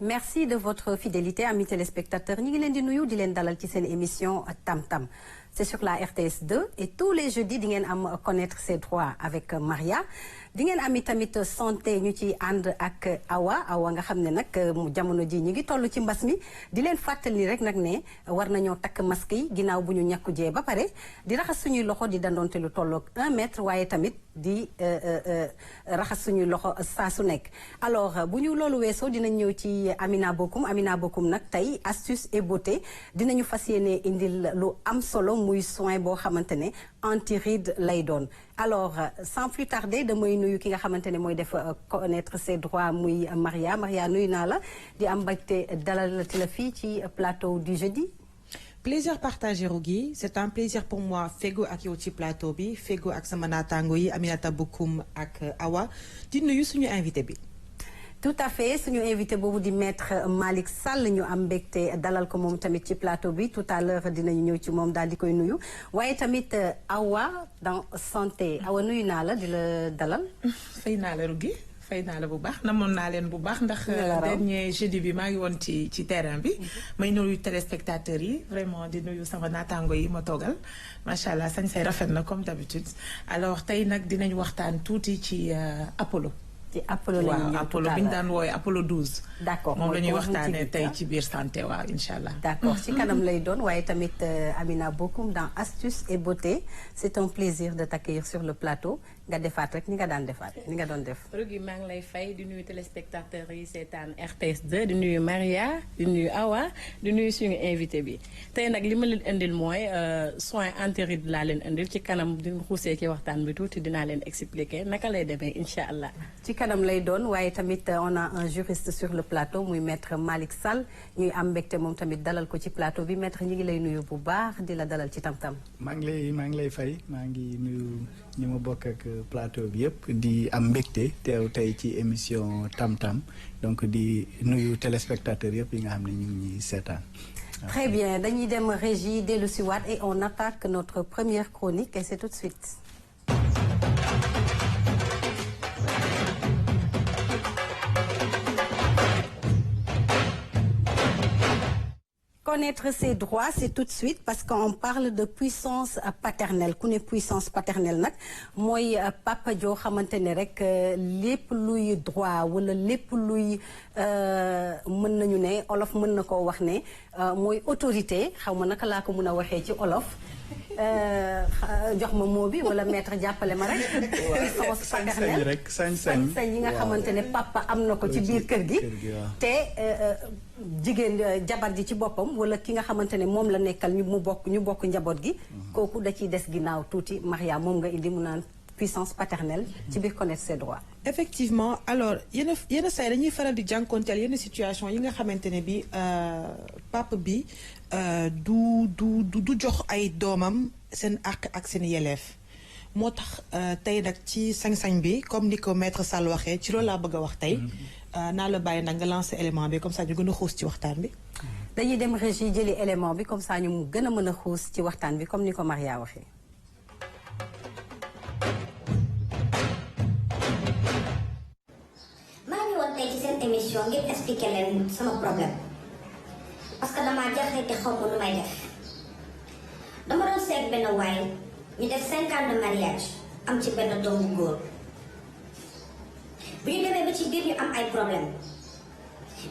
Merci de votre fidélité, amis téléspectateurs. Ñi ngi leen di nuyu di leen dalal ci seen émission Tam Tam. C'est sur la RTS 2 et tous les jeudis di ngeen am connaître ses droits avec Maria. di ngeen am tamit santé ñu ci ànd ak Awa nga xam ne nag jamono ji ñu ngi toll ci mbas mi di leen fàttali rek nag ne war nañoo takk masque yi ginnaaw bu ñu ñàkku jee ba pare di raxas suñuy loxo di dandoonte lu tolloog 1 mètre waaye tamit di raxas suñuy loxo saa su nekk. alors bu ñu loolu weesoo dinañ ñëw ci Amina Bokoum nag tey astuce et beauté dinañu fas yéene indil lu am solo muy soin boo xamante ne anti-rides lay doon. alors sans plus tarder damay nuyu ki nga xamante ne mooy def connaître ses droits muy Maria nuyu naa la di am mbégte dalal la fii ci plateau du jeudi. plaisir partagé Rougui c'est un plaisir pour moi fego ak yow ci plateau bi fego ak sama naataango yi Aminata Bokoum ak Awa di nuyu suñu invité bi. tout à fait suñu invité boobu di maître Malick Sall ñu am mbégte dalal ko moom tamit ci plateau bi tout à l'heure dinañu ñëw ci moom daal di koy nuyu waaye tamit Awa dans santé Awa nuyu naa la di la dalal. fay naa la Rougui fay naa la bu baax namoon naa leen bu baax ndax dernier jeudi bi maa ngi woon ci terrain bi may nuyu téléspectateurs yi vraiment di nuyu sama naataango yi ma toogal macha allah sañ say rafet na comme d'habitude alors tey nag dinañ waxtaan tuuti ci Apollo. ci Apollo la ñuy ñëw Apollo bi ñu daan wooye Apollo 12. d'accord moom la ñuy waxtaanee tey ci biir santé waaw incha allah. d'accord ci kanam lay doon waaye tamit Amina Bokoum dans astuce et beauté c'est un plaisir de t'accueillir sur le plateau nga defaat rek ni nga daan defaat ni nga doon def. Rougui maa ngi lay fay di nuyu téléspectateurs yi seetaan RTS 2 di nuyu Maria di nuyu Awa di nuyu suñu invité bi tey nag li ma leen indil mooy soin anti-rides laa leen indil ci kanam di xuusee ci waxtaan bi tuuti dinaa leen expliquer naka lay demee incha allah. ci kanam lay doon waaye tamit on a un juriste sur le plateau muy maître Malick Sall ñuy am mbégte moom tamit dalal ko ci plateau bi maître ñi ngi lay nuyu bu baax di la dalal ci Tam Tam. maa ngi lay fay maa ngi nuyu ñi ma bokk ak plateau bi yëpp di am mbégte teew tey ci émission Tam Tam donc di nuyu téléspectateurs yëpp yi nga xam ne ñu ngi ñuy seetaan. très bien dañuy dem régie dellu si waat et on attaque notre première chronique et c'est tout de suite. Connaître ses droits c'est tout de suite parce qu'on parle de puissance paternelle ku ne puissance paternelle nag mooy papa joo xamante ne rek lépp luy droit wala lépp luy mën nañu ne olof mën na koo wax ne mooy autorité xaw ma naka laa ko mën a waxee ci olof jox ma moo bi wala maître jàppale ma rek. puissance paternelle rek sañ-sañ yi nga xamante ne papa am na ko ci biir kër gi te jigéen jabar ji ci boppam wala ki nga xamante ne moom la nekkal ñu bokk njaboot gi kooku da ciy des ginnaaw tuuti Maria moom nga indi mu naan puissance paternelle ci biir connaître ses droits. effectivement alors yenn saa yi dañuy faral di jànkonteel yenn situation yi nga xamante ne bi papa bi du jox ay doomam seen àq ak seen yeleef moo tax tey nag ci sañ-sañ bi comme ni ko maître Sall waxee ci loolu laa bëgg a wax tey naa la bàyyi nag nga lancer élément bi comme ça ñu gën a xuus ci waxtaan bi. dañuy dem régie jëli élément bi comme ça ñu gën a mën a xuus ci waxtaan bi comme ni ko Maria waxee. maa ngi woon tey ci seen émission ngir expliquer leen sama problème parce que damaa jaaxle te xaw ma lu may def dama doon seet benn waay ñu def 5 ans de mariage am ci benn doom bu góor bi ñu demee ba ci biir ñu am ay problème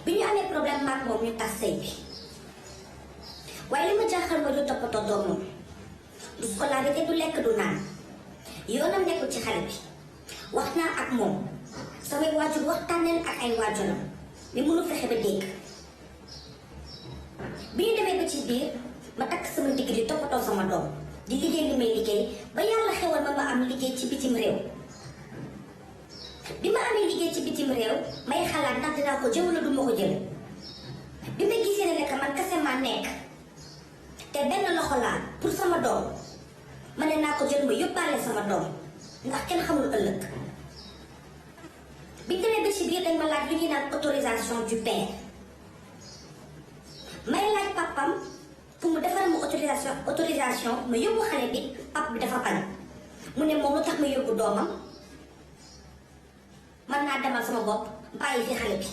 bi ñu amee problème maag moom ñu tas sëy bi waaye li ma jaaxal ma du toppatoo doomam du scolarité du lekk du naan yoonam nekkul ci xale bi wax naa ak moom samay waajur waxtaan leen ak ay waajuram mais mënu fexe ba dégg bi ñu demee ba ci biir ma takk sama ndigg di toppatoo sama doom di liggéey li may liggéey ba yàlla xewal ma am liggéey ci bitim réew bi ma amee liggéey ci bitim réew may xalaat ndax dinaa ko jël wala du ma ko jël bi ma gisee ne que man kese maa nekk te benn loxo laa pour sama doom ma ne naa ko jël ma yóbbaale sama doom ndax kenn xamul ëllëg bi ñu demee ba ci biir dañ ma laaj lu ñuy naan autorisation du père may laaj papam pour mu defal ma autorisation ma yóbbu xale bi pap bi dafa bañ mu ne moom lu tax ma yóbbu doomam man naa demal sama bopp bàyyi fi xale bi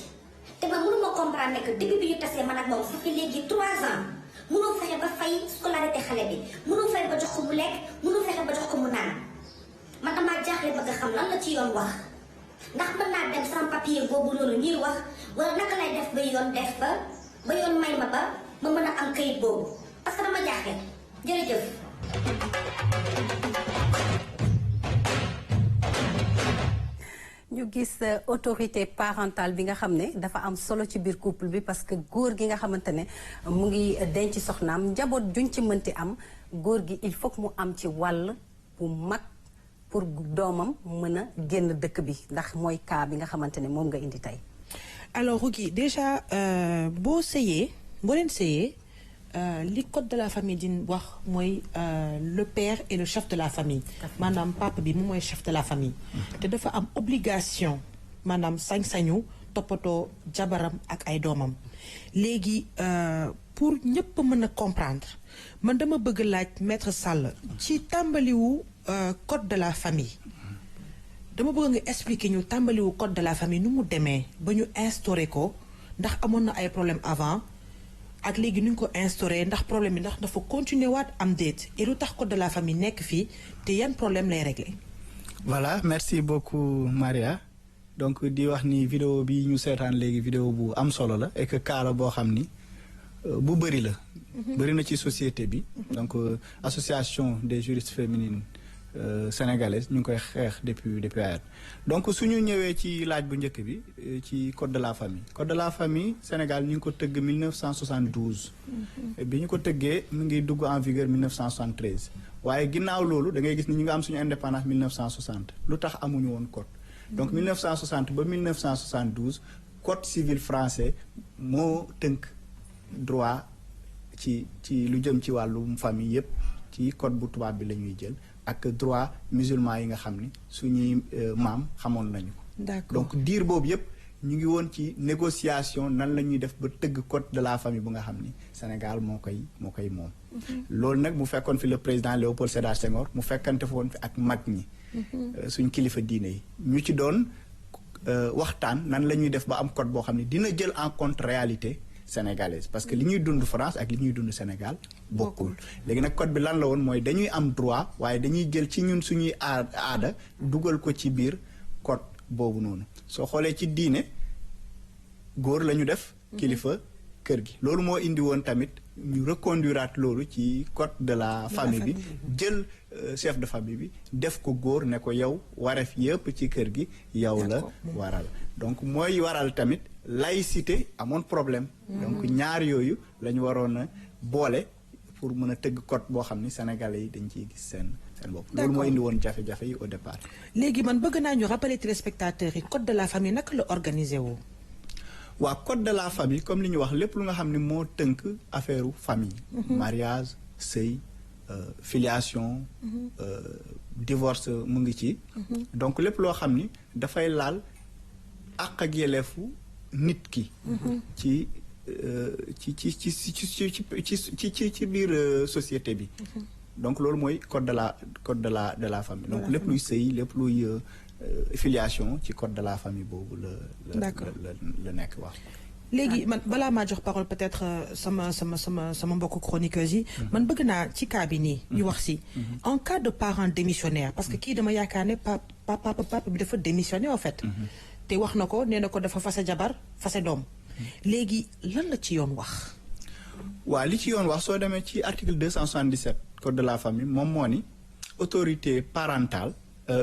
te man mënuma comprendre ne que depuis bi ñu tasee man ak moom ça fait léegi 3 ans mënoo fexe ba fay scolarité xale bi mënoo fexe ba jox ko mu lekk mënoo fexe ba jox ko mu naan man damaa jaaxle bëgg a xam lan la ci yoon wax ndax mën naa dem sans papier boobu noonu ñuy wax wala naka lay def ba yoon def ba yoon may ma ba ma mën a am kayit boobu parce que dama jaaxle jërëjëf. ñu gis autorité parentale bi nga xam ne dafa am solo ci biir couple bi parce que góor gi nga xamante ne mu ngi denc soxnaam njaboot juñ ci mënti am góor gi il faut que mu am ci wàll bu mag pour doomam mën a génn dëkk bi ndax mooy cas bi nga xamante ne moom nga indi tey. alors Rougui déjà boo leen sëyee li code de la famille di wax mooy le père est le chef de la famille maanaam papa bi moom mooy chef de la famille te dafa am obligation maanaam sañ-sañu toppatoo jabaram ak ay doomam léegi pour ñëpp mën a comprendre man dama bëgg laaj maître Sall ci tàmbaliwu code de la famille dama bëgg nga expliquer ñu tàmbaliwu code de la famille nu mu demee ba ñu instauré ko ndax amoon na ay problème avant ak léegi nu ñu ko instauré ndax problème bi ndax dafa continuer waat am déet et lu tax code de la famille nekk fii te yan problème lay régler. voilà merci beaucoup Maria donc di wax ni vidéo bi ñu seetaan léegi vidéo bu am solo la et que kaala boo xam ni bu bëri la. bëri na ci société bi. donc association des juristes féminines sénégalaises ñu ngi koy xeex depuis ayat donc suñu ñëwee ci laaj bu njëkk bi ci code de la famille code de la famille Sénégal ñu ngi ko tëgg 1972 bi ñu ko tëggee mu ngi dugg en vigueur 1973 waaye ginnaaw loolu da ngay gis ni ñu ngi am suñu indépendance 1960 lu tax amuñu woon code donc 1960 ba 1972 code civil français moo tënk droit ci lu jëm ci wàllum famille yépp ci code bu tubaab bi la ñuy jël ak droit musulman yi nga xam ni suñuy maam xamoon nañu ko. d'accord donc diir boobu yépp ñu ngi woon ci négociation nan la ñuy def ba tëgg code de la famille bu nga xam ni Sénégal moo koy moom. loolu nag mu fekkoon fi le président Léopold Sédar Senghor mu fekkante foon fi ak mag ñi. suñ kilifa diine yi ñu ci doon waxtaan nan la ñuy def ba am code boo xam ni dina jël en compte réalité sénégalaise parce que li ñuy dund France ak li ñuy dund Sénégal bokkul léegi nag code bi lan la woon mooy dañuy am droit waaye dañuy jël ci ñun suñuy aada dugal ko ci biir code boobu noonu soo xoolee ci diine góor la ñu def kilifa kër gi loolu moo indi woon tamit ñu reconduiraat loolu ci code de la famille bi jël chef de famille bi def ko góor ne ko yow wareef yëpp ci kër gi yow la waral donc mooy waral tamit laïcité amoon problème donc ñaar yooyu la ñu waroon a boole pour mën a tëgg code boo xam ni sénégalais yi dañ ciy gis seen bopp loolu moo indi woon jafe-jafe yi au départ léegi man bëgg naa ñu rappeler téléspectateurs yi code de la famille naka la organisé woo waa code de la famille comme li ñu wax lépp lu nga xam ni moo tënk affaire famille mariage sëy filiation divorce mu ngi ci donc lépp loo xam ni dafay laal àq ak yelleefu nit ki ci biir société bi donc loolu mooy code de la famille donc lépp luy sëy lépp luy filiation ci code de la famille boobu la nekk wax léegi man balaa maa jox parole peut-être sama mbokku chroniqueuse yi man bëgg naa ci cas bi nii ñu wax si en cas de parent démissionnaire parce que kii dama yaakaar ne papa bi dafa démissionné en fait te wax na ko nee na ko dafa fase jabar fase doom léegi lan la ci yoon wax waaw li ci yoon wax soo demee ci article 277 code de la famille moom moo ni autorité parentale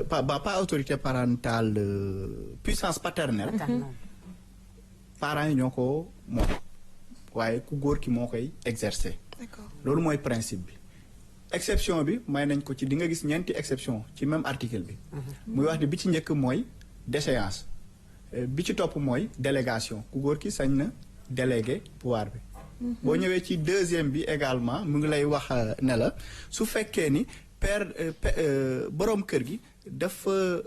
pas autorité parentale puissance paternelle parents yi ñoo ko moom waaye ku góor ki moo koy exercer loolu mooy principe bi exception bi may nañ ko ci di nga gis ñeenti exception ci même article bi muy wax ni bi ci njëkk mooy déchéance bi ci topp mooy délégation ku góor ki sañ na délégué pouvoir bi boo ñëwee ci deuxième bi également mu ngi lay wax ne la su fekkee ni boroom kër gi dafa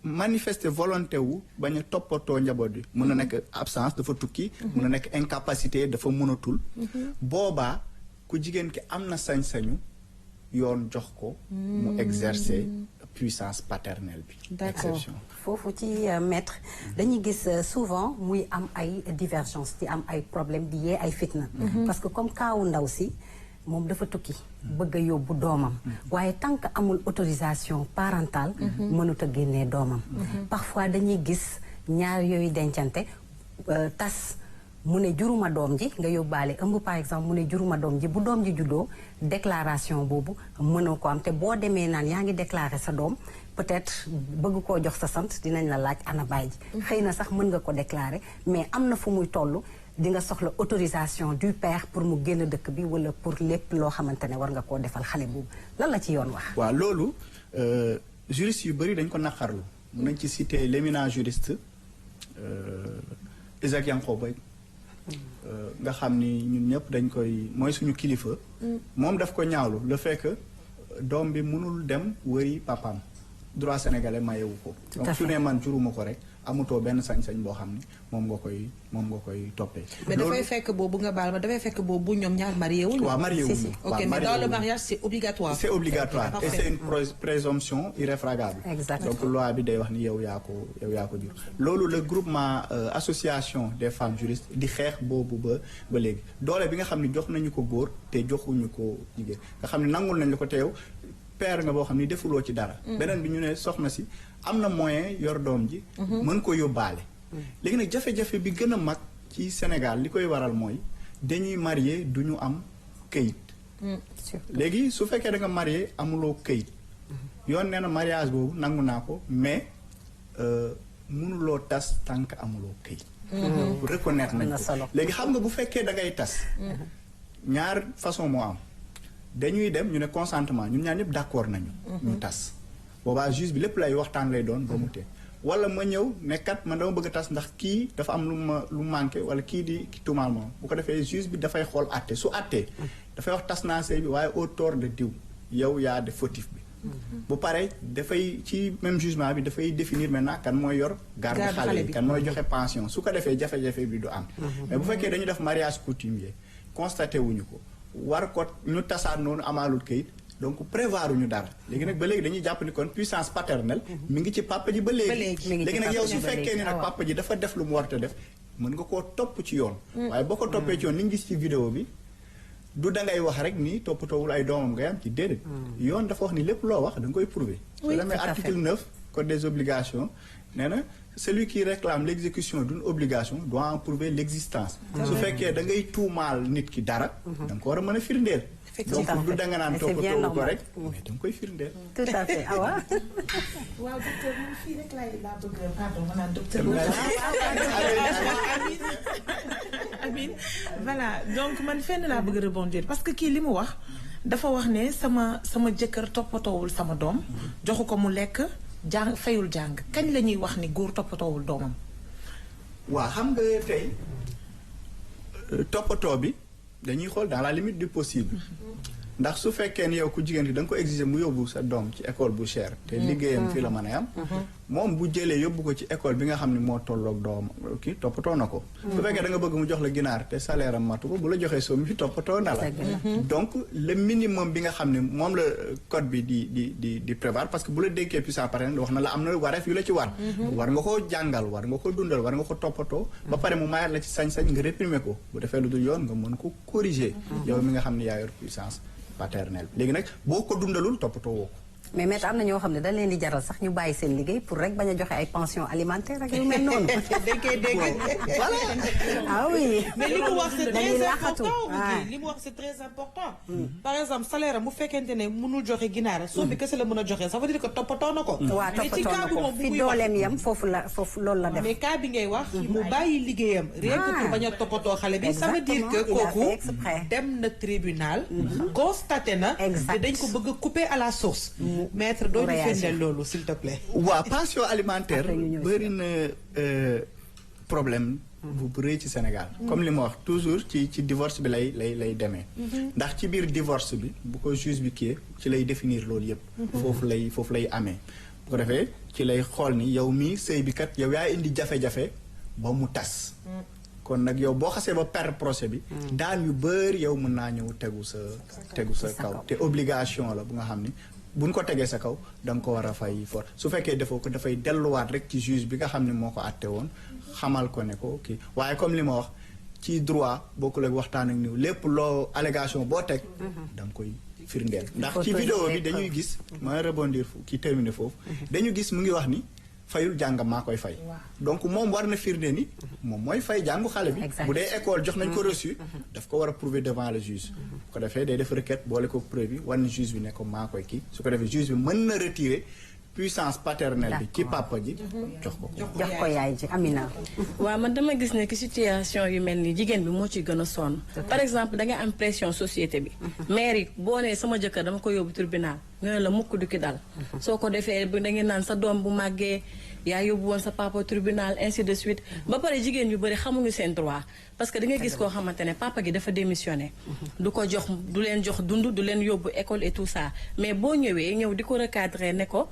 manifester volonté wu bañ a toppatoo njaboot bi mun na nekk absence dafa tukki mun na nekk incapacité dafa mënatul boobaa ku jigéen ki am na sañ-sañu yoon jox ko mu exercer puissance paternelle bi. D'accord. foofu ci maître dañuy gis souvent muy am ay divergence di am ay problème di yee ay fitna. parce que comme kaawu ndaw si moom dafa tukki bëgg a yóbbu doomam waaye tant que amul autorisation parentale mënut a génnee doomam parfois dañuy gis ñaar yooyu dencante tas mu ne juruma doom ji nga yóbbaale ëmb par exemple mu ne juruma doom ji bu doom ji juddoo déclaration boobu mënoo ko am te boo demee naan yaa ngi déclaré sa doom peut-être bëgg koo jox sa sant dinañ la laaj ana baay ji xëy na sax mën nga ko déclarer mais am na fu muy toll di nga soxla autorisation du père pour mu génn dëkk bi wala pour lépp loo xamante ne war nga koo defal xale boobu lan la ci yoon wax. waaw loolu juriste yu bëri dañ ko naqarlu mun nañ ci citer l'éminent juriste Isaac Yankoba nga xam ni ñun ñëpp dañ koy mooy suñu kilifa. moom daf ko ñaawlu le fait que doom bi mënul dem wëri papaam droit sénégalais mayewu ko. donc su ne man juruma ko rek amutoo benn sañ-sañ boo xam ni moom nga koy toppee. mais dafay fekk boobu nga baal ma dafay fekk boobu ñoom ñaar marié wuñu. waaw marié wuñu. ok mais dans le mariage c'est obligatoire. c'est obligatoire et c'est une présomption irréfragable. Exactement. donc loi bi day wax ni yow yaa ko jur. loolu le groupement association des femmes juristes di xeex boobu ba léegi doole bi nga xam ni jox nañu ko góor te joxuñu ko jigéen nga xam ni nangul nañ la ko te yow père nga boo xam ni defuloo ci dara. beneen bi ñu ne soxna si am na moyen yor doom ji. mën ko yóbbaale. léegi nag jafe-jafe bi gën a mag ci Sénégal li koy waral mooy dañuy marié du ñu am këyit. léegi su fekkee da nga marié amuloo këyit. yoon nee na mariage boobu nangu naa ko mais mënuloo tas tant que amuloo këyit. reconnaître nañ ko léegi xam nga bu fekkee da ngay tas. ñaar façon moo am. dañuy dem ñu ne consentement ñun ñaar ñëpp d'accord nañu. ñu tas boobaa juge bi lépp lay waxtaan lay doon ba mu tee. wala ma ñëw ne kat man dama bëgg a tas ndax kii dafa am lu manqué wala kii di tuumaal moom bu ko defee juge bi dafay xool àtte su àttee. dafay wax tas naa sëy bi waaye au tort de diw yow yaa def fautif bi. bu paree dafay ci même jugement bi dafay définir maintenant kan mooy yor. garde xale bi kan mooy joxe pension su ko defee jafe-jafe bi du am. mais bu fekkee dañu def mariage coutumier constaté wuñu ko. war ko ñu tasaat noonu amaalul kayit donc prévoir ñu dara léegi nag ba léegi dañuy jàpp ni kon puissance paternelle mi ngi ci papa ji ba léegi léegi nag yow su fekkee ni nag papa ji dafa def lu mu war a def mën nga koo topp ci yoon waaye boo ko toppee ci yoon li ñu gis ci vidéo bi du dangay wax rek ni toppatoowul ay doomam ngay am ci déedéet yoon dafa wax ni lépp loo wax da nga koy prouver soo demee article 9 code des obligations nee na celui qui réclame l'exécution d'une obligation doit en prouver l'existence su fekkee da ngay tuumaal nit ki dara da nga ko war a mën a firndeel donc du danga naan toppatoo ko rek mais da nga koy firndeel tout à fait Awa waaw docteur man fii rek laa bëgg pardon ma naan docteur Amin voilà donc man fenn laa bëgg rebondir parce que kii li mu wax dafa wax ne sama jëkkër toppatoowul sama doom joxu ko mu lekk jàng fayul jàng kañ la ñuy wax ni góor toppatoowul doomam. waaw xam nga tey toppatoo bi dañuy xool dans la limite du possible ndax su fekkee ni yow ku jigéen ki da nga ko exiger mu yóbbu sa doom ci école bu cher te liggéeyam fii la mën a am moom bu jëlee yóbbu ko ci école bi nga xam ne moo tolloog doom kii toppatoo na ko su fekkee da nga bëgg mu jox la ginaar te salaire am matu ko bu la joxee somme bi toppatoo na la donc le minimum bi nga xam ne moom la code bi di prévoir parce que bu la dénkee puissance paternelle wax na la am na wareef yu la ci war war nga ko jàngal war nga ko dundal war nga ko toppatoo ba pare mu mayaat la ci sañ-sañ nga réprimer ko bu defee lu dul yoon nga mën ko corriger yow mi nga xam ne yaa yor puissance paternelle léegi nag boo ko dundalul toppatoo woo ko mais maître am na ñoo xam ne dañ leen di jaral sax ñu bàyyi seen liggéey pour rek bañ a joxe ay pension alimentaire ak yu mel noonu. dañ koy dégg voilà ah oui. mais li mu wax c'est dañuy très laqatu. important li mu wax c'est très important. par exemple salaire am bu fekkente ne mënul joxe ginaar soo bi kese la mën a joxe ça veut dire que toppatoo na ko. waaw toppatoo na ko fi dooleem yam foofu loolu la def. mais cas bi ngay wax mu bàyyi liggéeyam. rien que pour bañ a toppatoo xale bi. ça veut dire que kooku dem na tribunal. constaté na. te dañ ko bëgg a couper à la source. maître doo ñu firndeel loolu s'il te plaît. waaw pension alimentaire bëri na problème bu rëy ci Sénégal. comme li ma wax toujours ci divorce bi lay demee. ndax ci biir divorce bi bu ko juge bi kii ci lay définir loolu yëpp. foofu lay amee. bu ko defee ci lay xool ni yow mii sëy bi kat yow yaa indi jafe-jafe ba mu tas. kon nag yow boo xasee ba perdre procès bi. daan yu bëri yow mën naa ñëw tegu sa kaw te obligation la bu nga xam ni. buñ ko tegee sa kaw da nga ko war a fay for su fekkee defoo ko dafay delluwaat rek ci juge bi nga xam ne moo ko àtte woon xamal ko ne ko kii waaye comme li ma wax ci droit bokkul ak waxtaan ak niw lépp loo allégation boo teg da nga koy firndeel ndax ci vidéo bi dañuy gis ma rebondir ki terminer foofu dañu gis mu ngi wax ni fayul jàngam maa koy fay donc moom war na firnde ni moom mooy fay jàngu xale bi bu dee école jox nañ ko reçu daf ko war a prouver devant le juge bu ko defee day def requête boole ko preuve bi war na juge bi ne ko maa koy kii su ko defee juge bi mën na retirer puissance paternelle bi ci papa ji jox ko yaay ji Amina. waaw man dama gis ne ki situation yu mel nii jigéen bi moo ci gën a sonn par exemple da nga am pression société bi mère yi boo nee sama jëkkër dama ko yóbbu tribunal ñu ne la mukk du ki dal soo ko defee da ngeen naan sa doom bu màggee yaa yóbbu woon sa papa tribunal ainsi de suite ba pare jigéen yu bëri xamuñu seen droit parce que da nga gis koo xamante ne papa gi dafa démissionné du ko jox du leen jox dund du leen yóbbu école et tout ça mais boo ñëwee di ko recadrer ne ko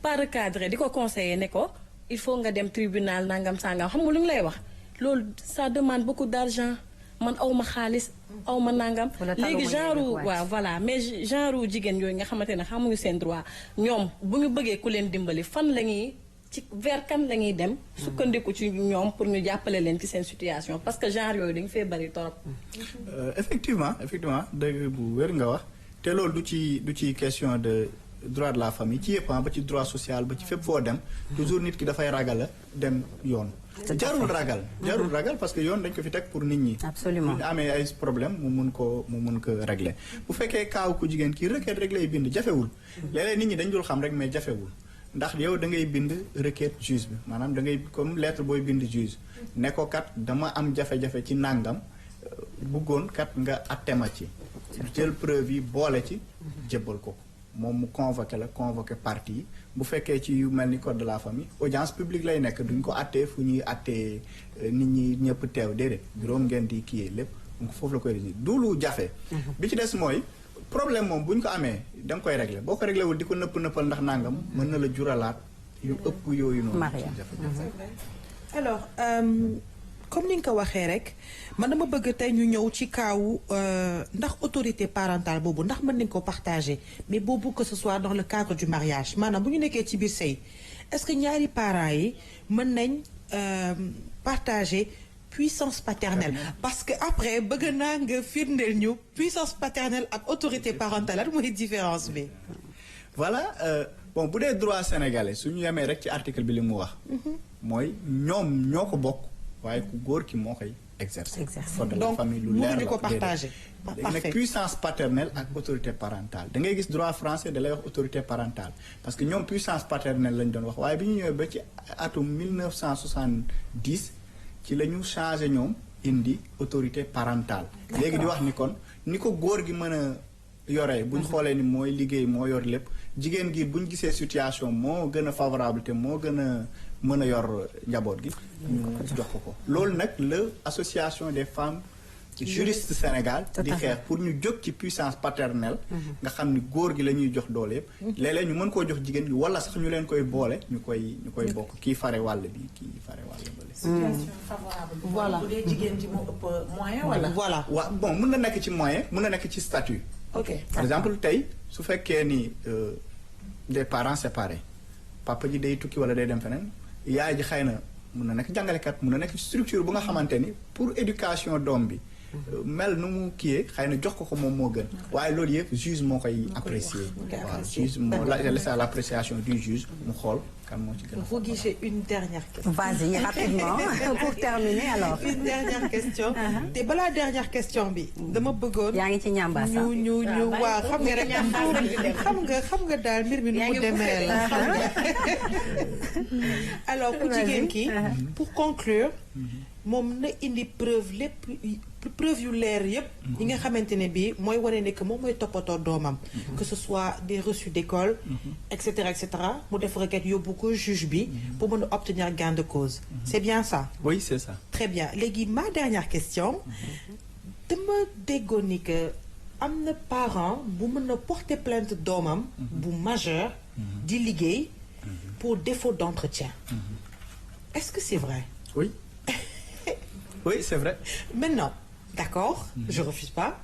pas recadrer di ko conseiller ne ko il faut nga dem tribunal nangam sangam xam nga lu ñu lay wax loolu ça demande beaucoup d'argent man aw ma xaalis aw ma nangam léegi genre waaw voilà mais genre jigéen yooyu nga xamante ne xamuñu seen droit ñoom bu ñu bëggee ku leen dimbali fan la ñuy ci vers kan la ñuy dem sukkandiku ci ñoom pour ñu jàppale leen ci seen situation parce que genre yooyu dañu fee bari torop effectivement dëgg bu wér nga wax te loolu du ci question de droit de la famille ci yëpp ba ci droit social ba ci fépp foo dem toujours nit ki dafay ragal a dem yoon jarul ragal parce que yoon dañ ko fi teg pour nit ñi absolument bu ñu amee ay problème mu mun ko régler bu fekkee kaaw ku jigéen kii requête rek lay bind jafewul léeg-léeg nit ñi dañ dul xam rek mais jafewul ndax yow da ngay bind requête juge bi maanaam da ngay comme lettre booy bind juge ne ko kat dama am jafe-jafe ci nàngam bëggoon kat nga attema ci jël preuve yi boole ci jébbal ko moom mu convoqué partie yi bu fekkee ci yu mel ni code de la famille audience publique lay nekk duñ ko attee fu ñuy attee nit ñi ñëpp teew déedéet juróom ngeen di kiyee lépp donc foofu la koy rési du lu jafe bi ci des mooy problème moom bu ñu ko amee da nga koy régler boo ko réglé wul di ko nëppal ndax nangam mën na la juralaat yu ëpp yooyu noonu alors comme ni nga ko waxee rek man dama bëgg tey ñu ñëw ci kaawu ndax autorité parentale boobu ndax mën nañ ko partager mais boobu que ce soit dans le cadre du mariage maanaam bu ñu nekkee ci biir sëy est-ce que ñaari parents yi mën nañ partager puissance paternelle parce que après bëgg naa nga firndeel ñu puissance paternelle ak autorité parentale lan mooy différence bi. voilà bon bu dee droit sénégalais suñu yemee rek ci article bi li mu wax. mooy ñoom ñoo ko bokk waaye ku góor ki moo koy exercer. code de la famille lu leer la donc mënuñu ko partager. parfait nag puissance paternelle ak autorité parentale da ngay gis droit français da lay wax autorité parentale parce que ñoom puissance paternelle lañ doon wax waaye bi ñu ñëwee ba ci atum 1970. ci la ñu changé ñoom indi autorité parentale léegi di wax ni kon ni ko góor gi mën a yoree bu ñu xoolee ni mooy liggéey moo yor lépp jigéen gi bu ñu gisee situation moo gën a favorable te moo gën a mën a yor njaboot gi ñu jox ko loolu nag la association des femmes juristes Sénégal di xeex pour ñu jóg ci puissance paternelle nga xam ni góor gi la ñuy jox doole yëpp léeg-léeg ñu mën koo jox jigéen gi wala sax ñu leen koy boole ñu koy bokk kii fare wàll bi kii fare wàll bale situation favorable voilà bu dee jigéen ji moo ëpp moyen wala voilà waaw bon mën na nekk ci moyen mën na nekk ci statut ok par exemple tey su fekkee ni des parents séparés papa ji day tukki wala day dem feneen yaay ji xëy na mën na nekk jàngalekat mën na nekk structure bu nga xamante ni pour éducation doom bi mel nu mu kiyee xëy na jox ko moom moo gën waaye loolu yëpp juge moo koy apprécier waaw juge moo laissé à l'appréciation du juge mu xool kan moo ci gën a vous guichez une dernière question. Vas-y rapidement pour terminer alors. une dernière question. te balaa dernière question bi. dama bëggoon. yaa ngi ci ñambaasa. ñu waaw xam nga rek xam nga daal mbir mi nu mu demee la. xam nga alors ku jigéen ki pour conclure. moom na indi preuve lépp preuve yu leer yépp yi nga xamante ne bii mooy wane ne que moom mooy toppatoo doomam que ce soit des reçus d'école et cetera mu def requête yóbbu ko juge bi pour mën a obtenir gain de cause c'est bien ça oui c'est ça très bien léegi ma dernière question dama déggoon ni que am na parent bu mën a porter plainte doomam bu majeur di liggéey pour défaut d'entretien est-ce que c'est vrai oui Oui, c'est vrai. Maintenant, d'accord, je refuse pas.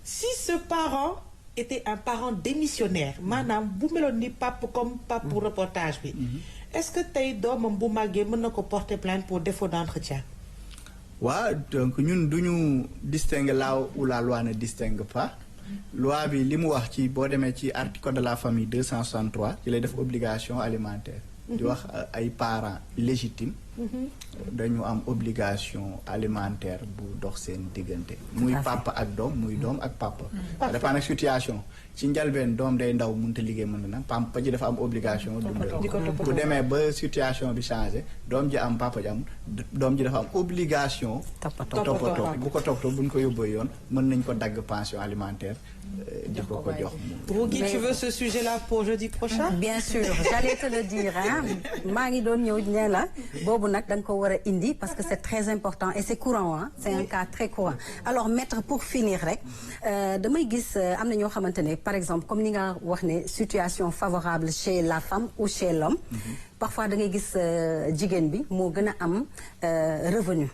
Si ce parent était un parent démissionnaire maanaam bu meloon ni pape comme pape pour reportage bi est-ce que tey doomam bu màggee mën na ko porter plainte pour défaut d'entretien. waaw donc ñun duñu distinguer là où la loi ne distingue pas loi bi li mu wax ci boo demee ci article de la famille 263 ci lay def obligation alimentaire di wax ay parents légitimes dañu am obligation alimentaire bu dox seen diggante muy papa ak doom muy doom ak papa ça dépend nag situation ci njalbeen doom day ndaw mënut a liggéey mën na papa ji dafa am obligation dundal bu demee ba situation bi changé doom ji am papa ji am doom ji dafa am obligation toppatoo bu ko toppatoo buñ ko yóbboo yoon mën nañ ko dagg pension alimentaire di ko jox. Rougui, tu veux ce sujet-là pour jeudi prochain? Bien sûr, j'allais te le dire hein maa ngi doon ñëw ne la boobu nag da nga ko war a indi parce que c'est très important et c'est courant hein c'est un cas très courant. Alors maître pour finir rek damay gis am na ñoo xamante ne par exemple comme ni nga wax ne situation favorable chez la femme ou chez l'homme parfois da ngay gis jigéen bi moo gën a am revenu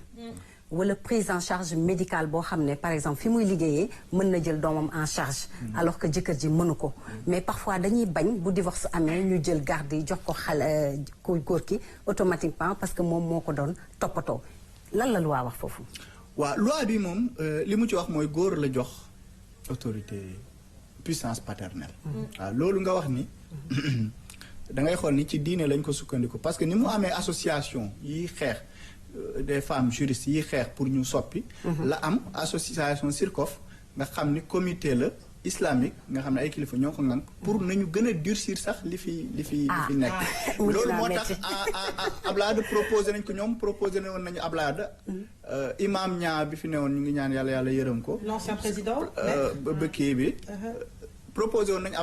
wala prise en charge médicale boo xam ne par exemple fi muy liggéeyee mën na jël doomam en charge alors que jëkkër ji mënu ko mais parfois dañuy bañ bu divorce amee ñu jël garde yi jox ko xale ku góor ki automatiquement parce que moom moo ko doon toppatoo lan la loi wax foofu. waaw loi bi moom li mu ci wax mooy góor la jox autorité puissance paternelle. waaw loolu nga wax ni da ngay xool ni ci diine lañ ko sukkandiku parce que ni mu amee association yi xeex. Des femmes juristes yi xeex pour ñu soppi la am association SIRCOF nga xam ni comité la islamique nga xam ne ay kilifa ñoo ko ngank pour nañu gën a durcir sax li fi nekk loolu moo tax Ablade proposé nañ ko ñoom proposé na woon nañu Ablade imam ñaa bi fi ne woon ñu ngi ñaan yàlla yërëm ko l'ancien président ba kii bi proposé woon nañu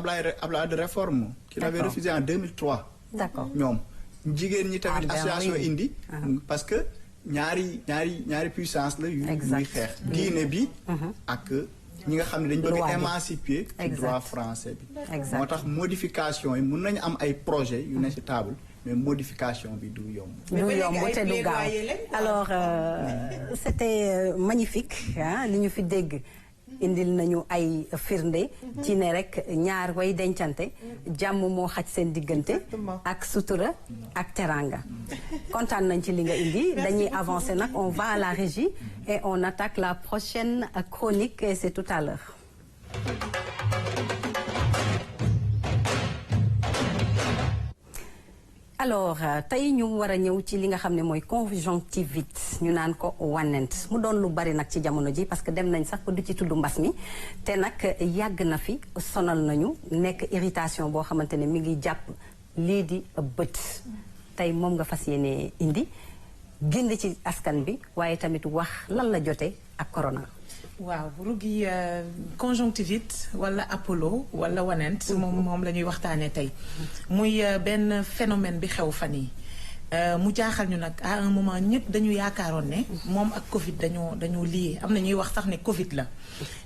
Ablade réforme qu'il avait refusé en 2003 d'accord ñoom jigéen ñi tamit association indi parce que ñaari puissance la yu muy xeex diine bi ak ñi nga xam ne dañ bëgg émanciper ci droit français bi moo tax modification yi mun nañu am ay projet yu ne ci table mais modification bi du yomb te du gaaw alors c'était magnifique li ñu fi dégg indil nañu ay firnde ci ne rek ñaar way dencante jàmm moo xaj seen diggante ak sutura ak teranga kontaan nañ ci li nga indi dañuy avancer nag on va à la régie et on attaque la prochaine chronique et c'est tout à l'heure. alors tey ñu war a ñëw ci li nga xam ne mooy conjonctivite ñu naan ko wànnent mu doon lu bari nag ci jamono ji parce que dem nañ sax ba du ci tudd mbas mi te nag yàgg na fi sonal nañu nekk irritation boo xamante ne mi ngi jàpp lii di bët tey moom nga fas yéene indi génn ci askan bi waaye tamit wax lan la jote ak corona. waaw Rougui conjonctivite wala Apollo wala wanent moom la ñuy waxtaanee tey muy benn phénomène bi xew fan yi mu jaaxal ñu nag à un moment ñëpp dañu yaakaaroon ne moom ak Covid dañoo lié am na ñuy wax sax ne Covid la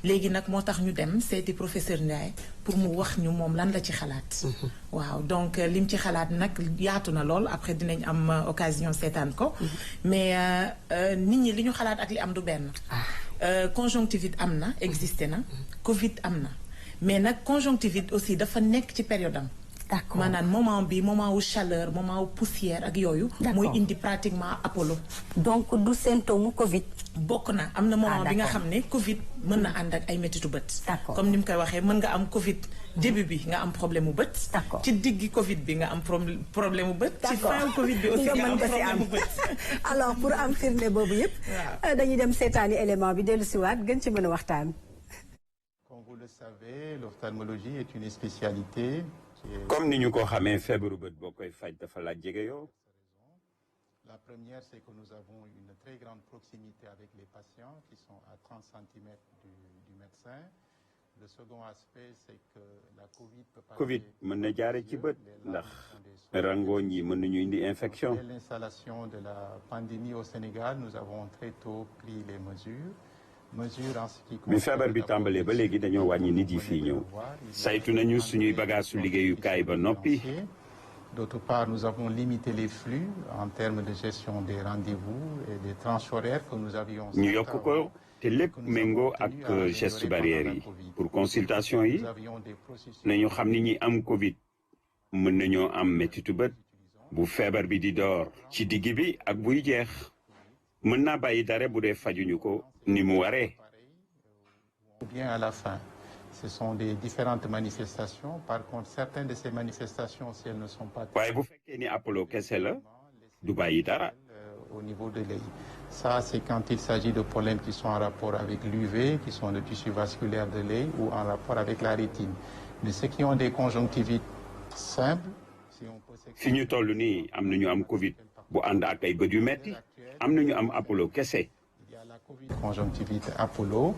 léegi nag moo tax ñu dem seeti professeur Ndiaye pour mu wax ñu moom lan la ci xalaat waaw donc lim ci xalaat nag yaatu na lool après dinañ am occasion seetaan ko mais nit ñi li ñu xalaat ak li am du benn conjonctivite am na existé na Covid am na mais nag conjonctivite aussi dafa nekk ci période am d'accord maanaam moment bi moment wu chaleur moment wu poussière ak yooyu mooy indi pratiquement Apollo donc du symptôme Covid bokk na am na moment bi nga xam ne Covid mën na ànd ak ay métitu bët comme ni mu koy waxee mën nga am Covid début bi nga am problème mu bët ci diggi Covid bi nga am problème mu bët ci fin Covid bi aussi nga am problème mu bët alors pour am firnde boobu yëpp dañuy dem seetaani élément bi dellu siwaat gën ci mën a waxtaan. Comme vous le savez, l'ophtalmologie est une spécialité. Comme ni ñu ko xamee feebaru bët boo koy faj dafa laaj jege yoo. La première, c'est que nous avons une très grande proximité avec les patients qui sont à 30 centimètres du médecin. Le second aspect, c'est que la Covid mën na jaare ci bët ndax rangooñ yi mën nañu indi infection. Dès l'installation de la pandémie au Sénégal, nous avons très tôt pris les mesures. bi feebar bi tàmbalee ba léegi dañoo wàññi nit yi fii ñëw saytu nañu suñuy bagaasu liggéeyukaay ba noppi D'autre part, nous avons limité les flux en termes de gestion des rendez-vous et des tranches horaires que nous avions. ñu yokk ko te lépp méngoo ak geste barrière yi pour consultation yi nañu xam ni ñi am Covid mën nañoo am mettitu bët bu feebar bi di door ci digg bi ak buy jeex mën naa bàyyi dara bu dee fajuñu ko ni mu waree. Ou bien à la fin. Ce sont des différentes manifestations. Par contre, certaines de ces manifestations, si elles ne sont pas... waaye bu fekkee ni Apollo kese la du bàyyi dara. Au niveau de l'œil. Ça, c'est quand il s'agit de problèmes qui sont en rapport avec l'UV, qui sont le tissu vasculaire de l'œil ou en rapport avec la rétine. Mais ceux qui ont des conjonctivites simples, si on peut s'expliquer... fi ñu toll nii am nañu am Covid bu ànd ak ay bët yu metti am nañu am Apollo kese. Il y a la Covid conjonctivite Apollo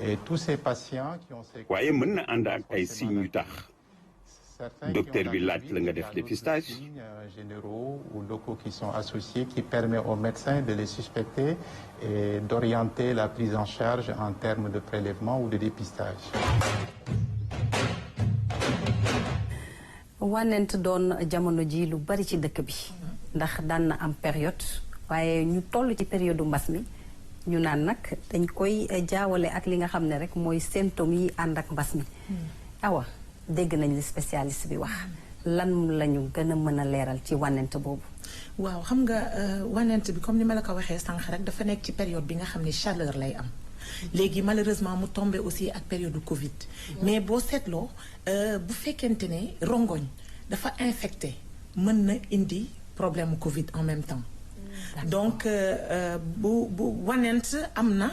et tous ces patients qui ont ces... waaye mën na ànd ak ay signes yu tax docteur bi laaj la nga def dépistage. Généraux ou locaux qui sont associés qui permet aux médecins de les suspecter et d'orienter la prise en charge en termes de prélèvement ou de dépistage. wànnent doon jamono ji lu bari ci dëkk bi ndax daan na am période waaye ñu toll ci période mbas mi ñu naan nag dañ koy jaawale ak li nga xam ne rek mooy symptômes yi ànd ak mbas mi. Awa dégg nañ li spécialiste bi wax lan lañu gën a mën a leeral ci wànnent boobu. waaw xam nga wànnent bi comme ni ma la ko waxee sànq rek dafa nekk ci période bi nga xam ne chaleur lay am. léegi malheureusement mu tombé aussi ak période du Covid. mais boo seetloo bu fekkente ne rongoñ dafa infecté mën na indi problème Covid en même temps. donc bu wànnent am na.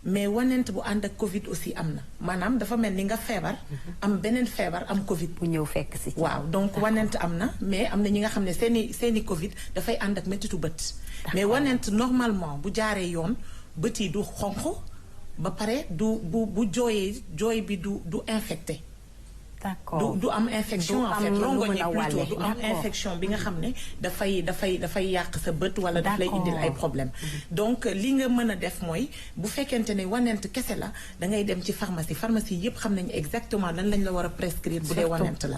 mais wànnent bu ànd ak Covid aussi am na maanaam dafa mel ni nga feebar. am beneen feebar am Covid. bu ñëw fekk si. waaw donc wànnent am na mais am na ñi nga xam ne seeni Covid dafay ànd ak mettitu bët. mais wànnent normalement bu jaaree yoon bët yi du xonq ba pare du bu jooyee jooy bi du infecté. d'accord du am infection en fait rongoñ yi plutôt du am infection bi nga xam ne dafay yàq sa bët wala daf lay indil ay problème donc li nga mën a def mooy bu fekkente ne wànnent kese la da ngay dem ci pharmacie yépp xam nañu exactement lan lañ la war a prescrire bu dee wànnent la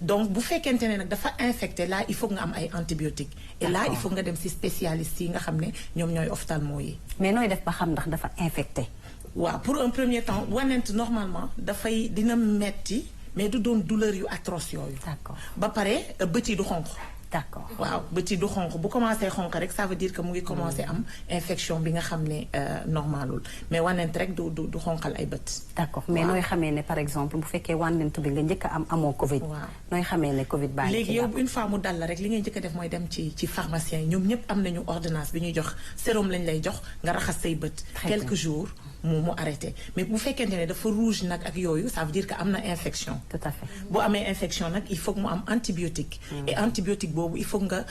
donc bu fekkente ne nag dafa infecté là il faut nga am ay antibiotiques et là il faut nga dem ci spécialistes yi nga xam ne ñoom ñooy ophtalmo yi. mais nooy def ba xam ndax dafa infecté. waaw pour un premier temps wànnent normalement dina metti mais du doon douleur yu atroce yooyu. d'accord ba pare bët yi du xonq. d'accord waaw bët yi du xonq bu commencé xonq rek ça veut dire que mu ngi commencé am infection bi nga xam ne normalul mais wànnent rek du xonqal ay bët. d'accord mais nooy xamee ne par exemple bu fekkee wànnent bi nga njëkk a am amoo Covid. waaw nooy xamee ne Covid baa ngi ci léegi yow une fois mu dal la rek li ngay njëkk a def mooy dem ci pharmacien yi ñoom ñëpp am nañu ordonnance bi ñuy jox sérum lañ lay jox nga raxas say bët. quelques jours mu arrêté mais bu fekkente ne dafa rouge nag ak yooyu ça veut dire que am na infection. tout à fait bu amee infection nag il faut que mu am antibiotique. et antibiotique boobu il faut nga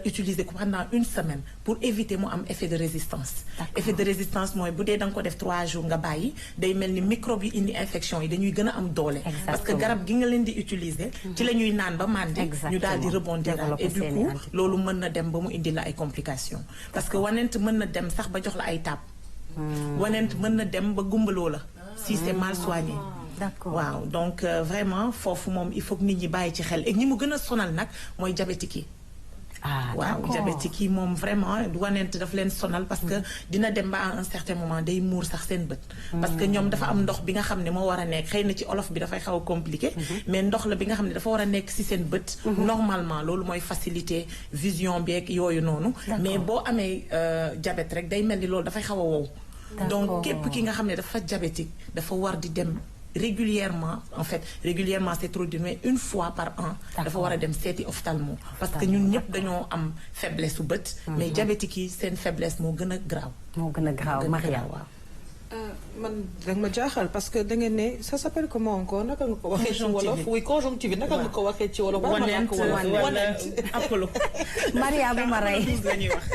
utiliser ko pendant une semaine pour éviter mu am effet de résistance. effet de résistance mooy bu dee da nga ko def 3 jours nga bàyyi day mel ni microbe yi indi infection yi dañuy gën a am doole. parce que garab gi nga leen di utiliser. ci la ñuy naan ba màndi. ñu daal di rebondir et du coup loolu mën na dem ba mu indi la ay complications. parce que wànnent mën na dem sax ba jox la ay taab. wànnent mën na dem ba gumbaloo la si c'est mal soigné. d'accord waaw donc vraiment foofu moom il faut que nit ñi bàyyi ci xel et ñi mu gën a sonal nag mooy diabétique yi. waaw diabétique yi moom vraiment wànnent daf leen sonal parce que dina dem ba à un certain moment day muur sax seen bët. parce que ñoom dafa am ndox bi nga xam ne moo war a nekk xëy na ci olof bi dafay xaw a compliqué. mais ndox la bi nga xam ne dafa war a nekk ci seen bët. normalement loolu mooy faciliter vision beeg yooyu noonu. mais boo amee diabète rek day mel ni loolu dafay xaw a wow. donc képp ki nga xam ne dafa diabétique dafa war di dem. régulièrement en fait régulièrement c'est trop dur mais une fois par an dafa war a dem seeti ophtalmo parce que ñun ñëpp dañoo am faiblesse su bët mais diabétique yi seen faiblesse moo gën a graaw Maria waaw man da nga ma jaaxal parce que da ngeen ne ça s'appelle comment encore naka nga ko waxee ci wolof oui conjonctivite naka nga ko waxee ci wolof wànnent Apollo Maria bu ma rey la ñuy wax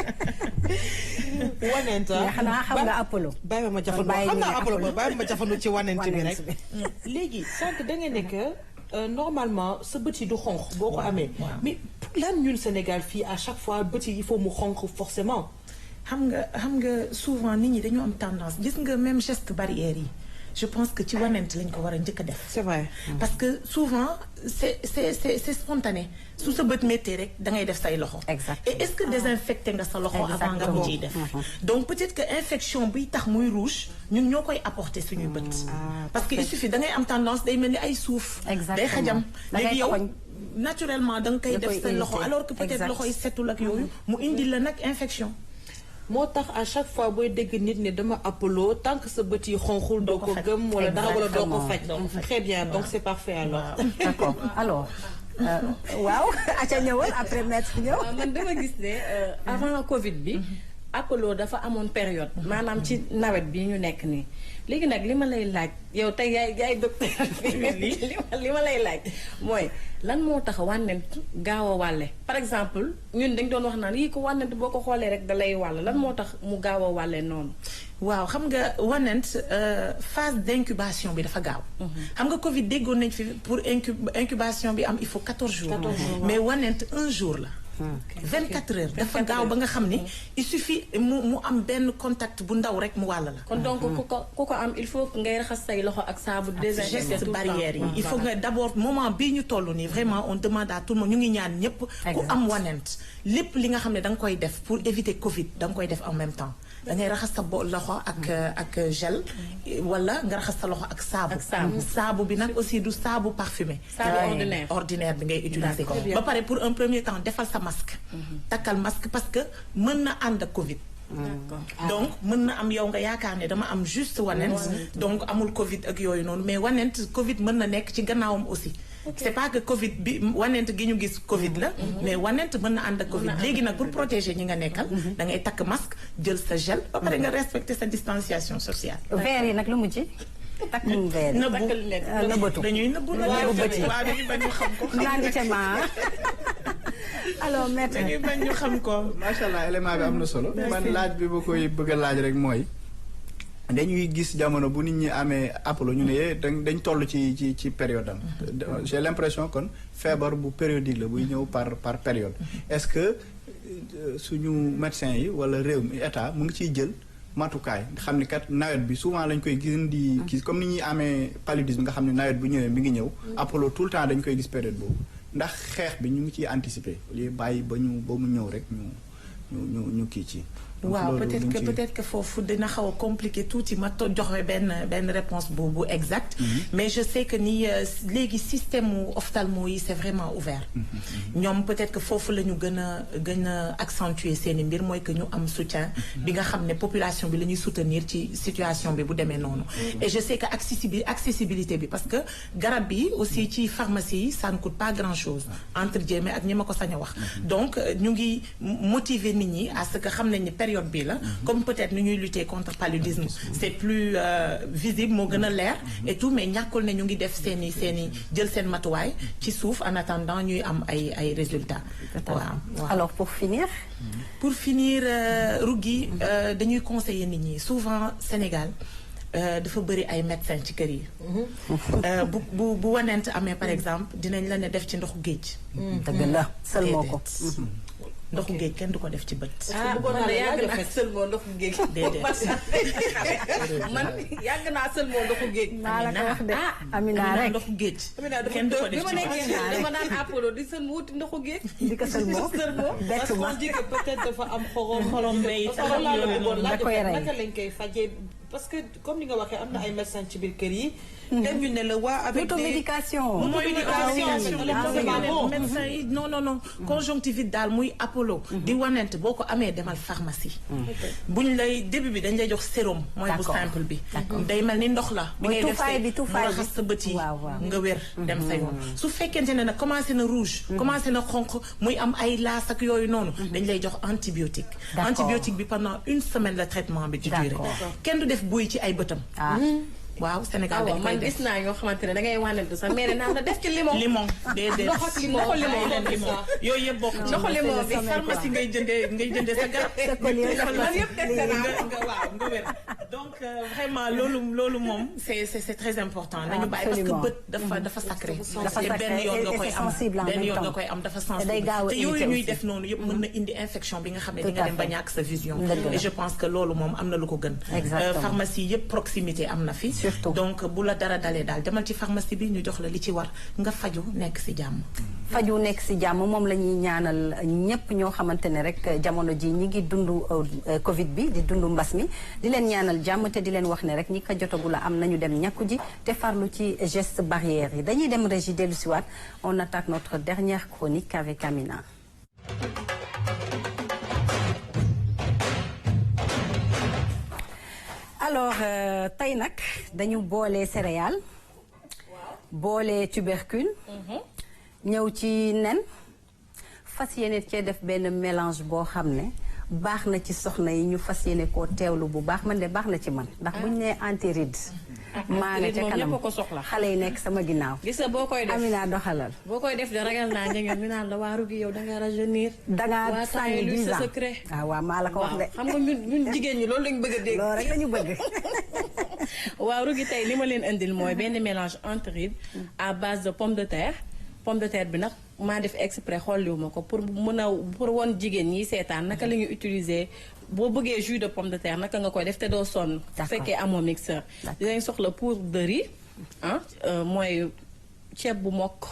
wànnent xanaa xam nga Apollo bàyyi ma jafandu xam nga Apollo bàyyi ma jafandu ci wànnent bi rek léegi sànq da ngeen ne que normalement sa bët yi du xonq boo ko amee mais lan ñun Sénégal fii à chaque fois bët yi il faut mu xonq forcément xam nga souvent nit ñi dañoo am tendance gis nga même geste barrière yi je pense que ci wanent lañ ko war a njëkk a def. c'est vrai. parce que souvent c'est spontané su sa bët méttee rek da ngay def say loxo. Exactement. et est-ce que désinfecté nga sa loxo avant nga ko ciy def. donc peut-être que infection bi tax muy rouge ñun ñoo koy apporter suñuy bët. parce que il suffit da ngay am tendance day mel ni ay suuf. day xajam léegi yow. naturellement da nga koy def sa loxo alors que peut-être loxo yi setul ak yooyu mu indil la nag infection. moo tax à chaque fois booy dégg nit ne dama Apollo tant que sa bët yi xonxul doo ko gëm wala dara wala doo ko faj. très bien donc c'est parfait alors. d'accord alors. waaw aca ñëwal après maître ñëw. man dama gis ne avant Covid bi. Apollo dafa amoon période. maanaam ci nawet bi ñu nekk nii. léegi nag li ma lay laaj yow tey yaay docteur li ma lay laaj mooy lan moo tax wànnent gaaw a wàlle par exemple ñun dañ doon wax naan yii ko wànnent boo ko xoolee rek da lay wàll lan moo tax mu gaaw a wàlle noonu. waaw xam nga wanent phase d'incubation bi dafa gaaw. xam nga Covid déggoon nañ fi pour incubation bi am il faut 14 jours. mais wanent 1 jour la. 24 heures dafa gaaw ba nga xam ni il suffit mu am benn contact bu ndaw rek mu wàll la. kon donc ku ko am il faut ngay raxas say loxo ak saabu désinfecté geste barrière yi il faut nga d'abord moment bii ñu toll nii vraiment on demande à tout le monde ñu ngi ñaan ñëpp ku am wanent lépp li nga xam ne da nga koy def pour éviter Covid da nga koy def en même temps da ngay raxas sa loxo ak gel wala nga raxas sa loxo ak saabu. saabu bi nag aussi du saabu parfumé. saabu ordinaire bi ngay utiliser. ba pare pour un premier temps defal sa masque. takkal masque parce que mën na ànd ak Covid. donc mën na am yow nga yaakaar ne dama am juste wanent donc amul Covid ak yooyu noonu mais wanent Covid mën na nekk ci gannaawam aussi. c'est pas que Covid bi wanent gi ñu gis Covid la. mais wanent mën na ànd ak Covid léegi nag pour protéger ñi nga nekkal. da ngay takk masque jël sa gel ba pare nga respecter sa distanciation sociale. verre yi nag lu mu ci. takkum verre yi nëbbatu dañuy nëbbu nag. waaw dañuy bañ ñu xam ko. alors maître dañuy bañ ñu xam ko. macha allah élément bi am na solo. man laaj bi ba koy bëgg a laaj rek mooy. dañuy gis jamono bu nit ñi amee Apollo ñu ne dañ toll ci période am. j'ai l'impression kon feebar bu périodique la buy ñëw par période. est-ce que suñu médecins yi wala réew mi état mu ngi ciy jël matukaay xam ni kat nawet bi souvent lañ koy gis di gis comme ni ñuy amee paludisme nga xam ne nawet bu ñëwee mi ngi ñëw. Apollo tout le temps dañ koy gis période boobu ndax xeex bi ñu ngi ciy anticiper li bàyyi ba mu ñëw rek ñu kii ci. waaw peut-être que foofu dina xaw a compliqué tuuti ma joxe benn réponse bu exact mais je sais que ni léegi système ophtalmo yi c'est vraiment ouvert ñoom peut-être que foofu la ñu gën a accentuer seeni mbir mooy que ñu am soutien bi nga xam ne population bi la ñuy soutenir ci situation bi bu demee noonu et je sais que accessibilité bi parce que garab bi aussi ci pharmacie yi ça ne coûte pas grand-chose entre guillemets ak ñi ma ko sañ a wax donc ñu ngi motiver nit ñi à ce que xam nañ ni période bi la comme peut-être nu ñuy lutter contre paludisme c'est plus visible moo gën a leer et tout mais ñàkkul ne ñu ngi def seeni jël seen matuwaay ci suuf en attendant ñuy am ay résultats. waaw alors pour finir Rougui dañuy conseiller nit ñi souvent Sénégal dafa bëri ay médecins ci kër yi. bu wanent amee par exemple dinañ la ne def ci ndoxu géej. dëgg la seulement ko. ndoxu géej kenn du ko def ci bët. man yàgg naa seulement ndoxu géej. déedéet man yàgg naa seulement ndoxu géej. maa la ko wax de Amina rek ndoxu géej. kenn du ko def ci bët. bi ma nekkee dama daan Apollo di sën wuti ndoxu géej. di ko seulement parce qu'on dit que peut-être dafa am xorom mais xorom yooyu noonu da koy rey naka lañ koy fajee parce que comme ni nga waxee am na ay médecins ci biir kër yi. dañu ne la waa avec automédication. médecin yi non conjonctivite daal muy Apollo. di wanent boo ko amee demal pharmacie. buñ lay début bi dañ lay jox sérum. mooy bu simple bi. day mel ni ndox la. bi ngay def mu raxas sa bët yi nga wér dem sa yoon. su fekkente ne nag commencé na rouge. commencé na xonq muy am ay laas ak yooyu noonu. dañ lay jox antibiotique. antibiotique bi pendant 1 semaine la traitement bi di durée. kenn du def buy ci ay bëtam. waaw Sénégal dañ koy def man gis naa ñoo xamante ne dangay wànnante sax mais naan la def ci limon. déedéet ndoxu limon yooyu yëpp bokk ci ndoxu limon bi pharmacie ngay jëndee sa garab. sa nga wér donc donc vraiment loolu moom c'est très important. nañu bàyyi parce que bët dafa sacré. dafa sacré benn yoon nga koy am sensible en benn même yoon nga temps. koy am dafa day sensible gaaw a te yooyu irrité ñuy aussi. def noonu yëpp mën na indi infection bi nga xam ne di Tout nga à dem ba fait. ñàkk sa vision. Dëgg la. et je pense que loolu moom am na lu ko gën. Exactement. pharmacie yëpp proximité am na fi. Surtout. donc bu la dara dalee daal demal ci pharmacie bi ñu jox la li ci war nga faju nekk ci jàmm. faju nekk ci jàmm moom la ñuy ñaanal ñépp ñoo xamante ne rek jamono ji ñi ngi dund Covid bi di dund mbas mi di leen ñaanal jàmm te di leen wax ne rek ñi ko jotagu la am nañu dem ñàkku ji te farlu ci geste barrière yi dañuy dem régie dellu si waat on attaque notre dernière chronique avec Amina. alors tey nag dañu boole céréales boole tubercule ñëw ci nen fas yéene cee def benn mélange boo xam ne baax na ci soxna yi ñu fas yéene koo teewlu bu baax man de baax na ci man ndax buñ nee antiride maa nga ca kanam ñëpp ko soxla. xale yi nekk sama ginnaaw gis nga boo koy def Amina doxalal boo koy def de ragal naa nga ñu naan la waaru gi yow danga rajeunir. dangaa waa sànni luy 10 sa ans secret. waaw maa la ko wax de xam nga ñun jigéen ñi loolu lañu bëgg a dégg. loolu rek lañu bëgg waaw rugi tey li ma leen indil mooy benn mélange antiride à base de pomme de terre bi nag maa def exprès xolliwuma ko pour mën a pour won jigéen ñi seetaan naka la ñuy utiliser boo bëggee jus de pomme de terre naka nga koy def te doo sonn. su fekkee amoo mixeur. dinañ soxla poudre de riz mooy ceeb bu mokk.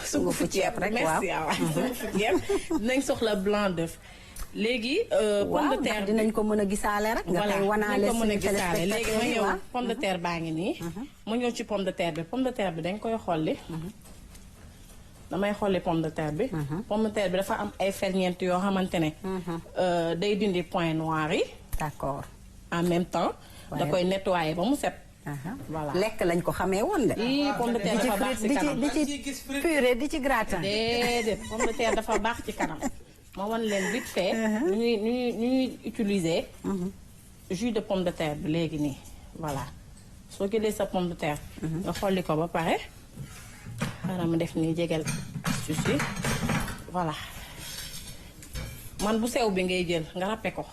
sungufu ceeb rek waaw merci waaw sungufu ceeb dinañ soxla blanc d'œuf. léegi pomme de terre dinañ ko mën a gisaale rek. nga koy wanaale suñu téléspectateur léegi ma ñëw pomme de terre baa ngi nii. ma ñëw ci pomme de terre bi dañ koy xolli. damay xolli pomme de terre bi. pomme de terre bi dafa am ay ferñeent yoo xamante ne. day dindi point noir yi. d'accord. en même temps. da koy nettoyer ba mu set. voilà lekk lañ ko xamee woon de. ii pomme de terre dafa baax ci kanam di ci purée di ci gratin. déedéet pomme de terre dafa baax ci kanam. ma wan leen vite fait. nu ñuy utiliser. jus de pomme de terre bi léegi nii voilà soo jëlee sa pomme de terre. nga xolli ko ba pare. xaaral ma def nii jegel susi voilà man bu sew bi ngay jël nga râpé ko.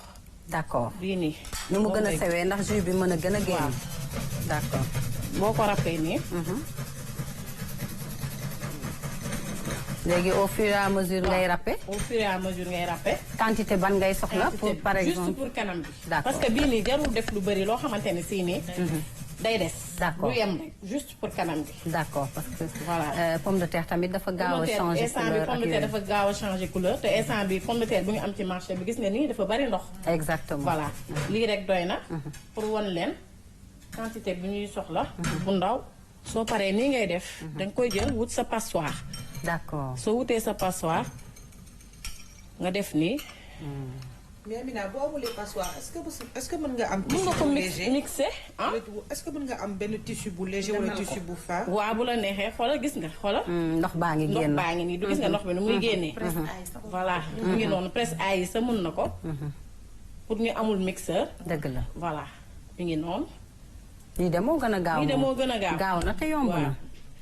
d'accord bii nii. nu mu gën a sewee ndax jus bi mën a gën a génn. d'accord boo ko râpé nii. léegi au fur et à mesure ngay râpé. au fur et à mesure ngay râpé. quantité ban ngay soxla pour par exemple. juste pour kanam bi. d'accord parce que bii nii jarul def lu bëri loo xamante ne sii nii. day des. d'accord du yem rek juste pour kanam bi. d'accord parce que. voilà pomme de terre tamit dafa gaaw a changer couleur pomme de terre dafa gaaw a changer couleur te instant bi pomme de terre bu ñu am ci marché bi gis nga nii dafa bari ndox. exactement voilà lii rek doy na. pour won leen quantité bi ñuy soxla. bu ndaw soo paree nii ngay def. da nga koy jël wut sa passoire. d'accord soo wutee sa passoire nga def nii. mais Amina boo amulee passoire est-ce que mën nga am. mën nga ko mixé est-ce que mën nga am benn tissu bu léger wala tissu bu fin. waaw bu la neexee xoolal gis nga xoolal. ndox baa ngi génn ndox baa ngi nii du gis nga ndox bi nu muy génnee. voilà mu ngi noonu presse ay sa mën na ko. pour ñu amul mixeur. dëgg la voilà mi ngi noonu. lii de moo gën a gaaw lii de moo gën a gaaw gaaw na te yomb na.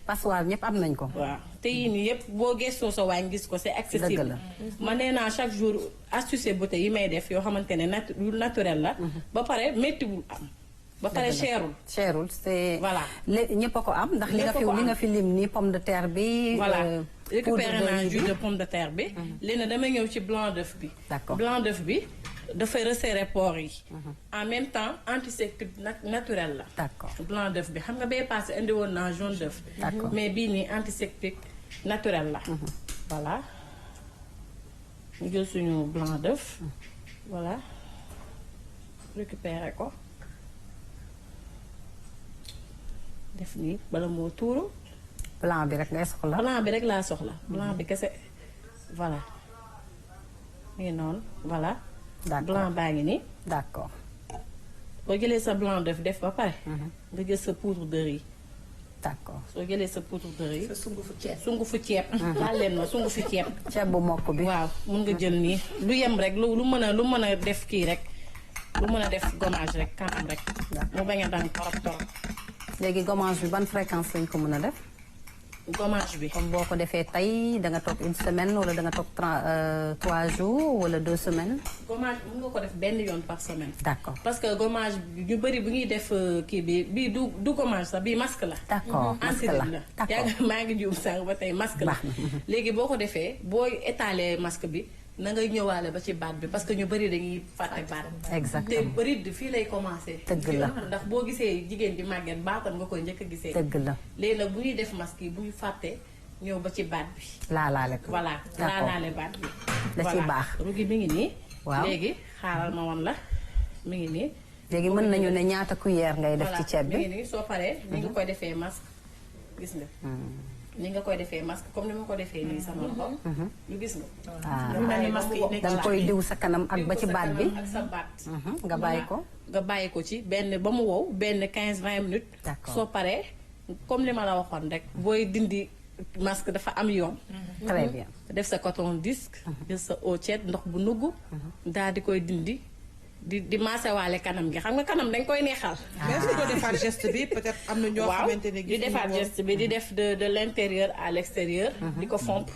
passoire ñëpp am nañ ko. waaw te yii nii yëpp boo gëstoo sa waañ gis ko c'est accessible. dëgg la ma nee naa chaque jour astuce beauté yi may def yoo xamante ne yu naturel la. ba pare méttiwul am. ba pare cherul c'est. voilà ñëpp a ko am ndax li nga fi lim nii pomme de terre bi. voilà récupéré naa jus de pomme de terre bi. léegi dama ñëw ci blanc d'œuf bi. d'accord blanc d'œuf bi dafay resserrer pores yi. en même temps antiseptique naturel la. d'accord blanc d'œuf bi xam nga bee passé indi woon naa jaune d'œuf. d'accord mais bii nii antiseptique naturel la. voilà ñu jël suñu blanc d'œuf. voilà récupérer ko def nii bala moo tuuru. blanc bi rek ngay soxla. blanc bi rek laa soxla. blanc bi kese voilà. mu ngi noonu voilà. d'accord blanc baa ngi nii. d'accord. boo jëlee sa blanc d'œuf def ba pare. nga jël sa poudre de riz. d'accord soo jëlee sa poudre de riz. sa sungufu ceeb. sungufu ceeb. laal leen ma sungufu ceeb. ceeb bu mokk bi. waaw mun nga jël nii lu yem rek lu mën a def kii rek. lu mën a def gommage rek kanam rek. mu bañ a daan torop torop. léegi gommage bi ban fréquence lañ ko mën a def. gommage bi. comme boo ko defee tey da nga toog une semaine wala da nga toog 3 jours wala 2 semaines. gommage bi mën nga ko def benn yoon par semaine. d'accord parce que gommage bi ñu bëri bu ñuy def kii bi bii du gommage sax bii masque la. d'accord masque la d'accord yaa ngi maa ngi juum sànq ba tey masque la. léegi boo ko defee booy étaler masque bi na ngay ñëwaale ba ci baat bi parce que ñu bëri dañuy fàtte baat. exactement te bëri fii lay commencé. dëgg la ndax boo gisee jigéen di màgget baatam nga koy njëkk a gisee. dëgg la léegi nag bu ñuy def masque yi bu ñu fàtte ñëw ba ci baat bi. laalaale ko voilà laalaale baat bi. da ciy baax rugi mi ngi nii. waaw léegi xaaral ma woon la mi ngi nii. léegi mën nañu ne ñaata cuillère ngay def ci ceeb bi. mi ngi nii soo paree ni nga koy defee masque gis nga. ni nga koy defee masque comme ni ma ko defee nii sama loxo. ñu gis nga. da nga koy diw sa kanam ak ba ci baat bi. ak sa baat. nga bàyyi ko. nga bàyyi ko ci benn ba mu wow benn 15-20 minutes. d'accord soo paree comme li ma la waxoon rek. booy dindi masque dafa am yoon. très bien. def sa coton disque. jël sa eau tiède ndox bu nugg. daal di koy dindi. di maasewaale kanam gi xam nga kanam dañ koy neexal. mais est-ce que doo defaat geste bi peut-être am na ñoo xamante ne di defaat geste bi di def de l'intérieur à l'extérieur. di ko fomp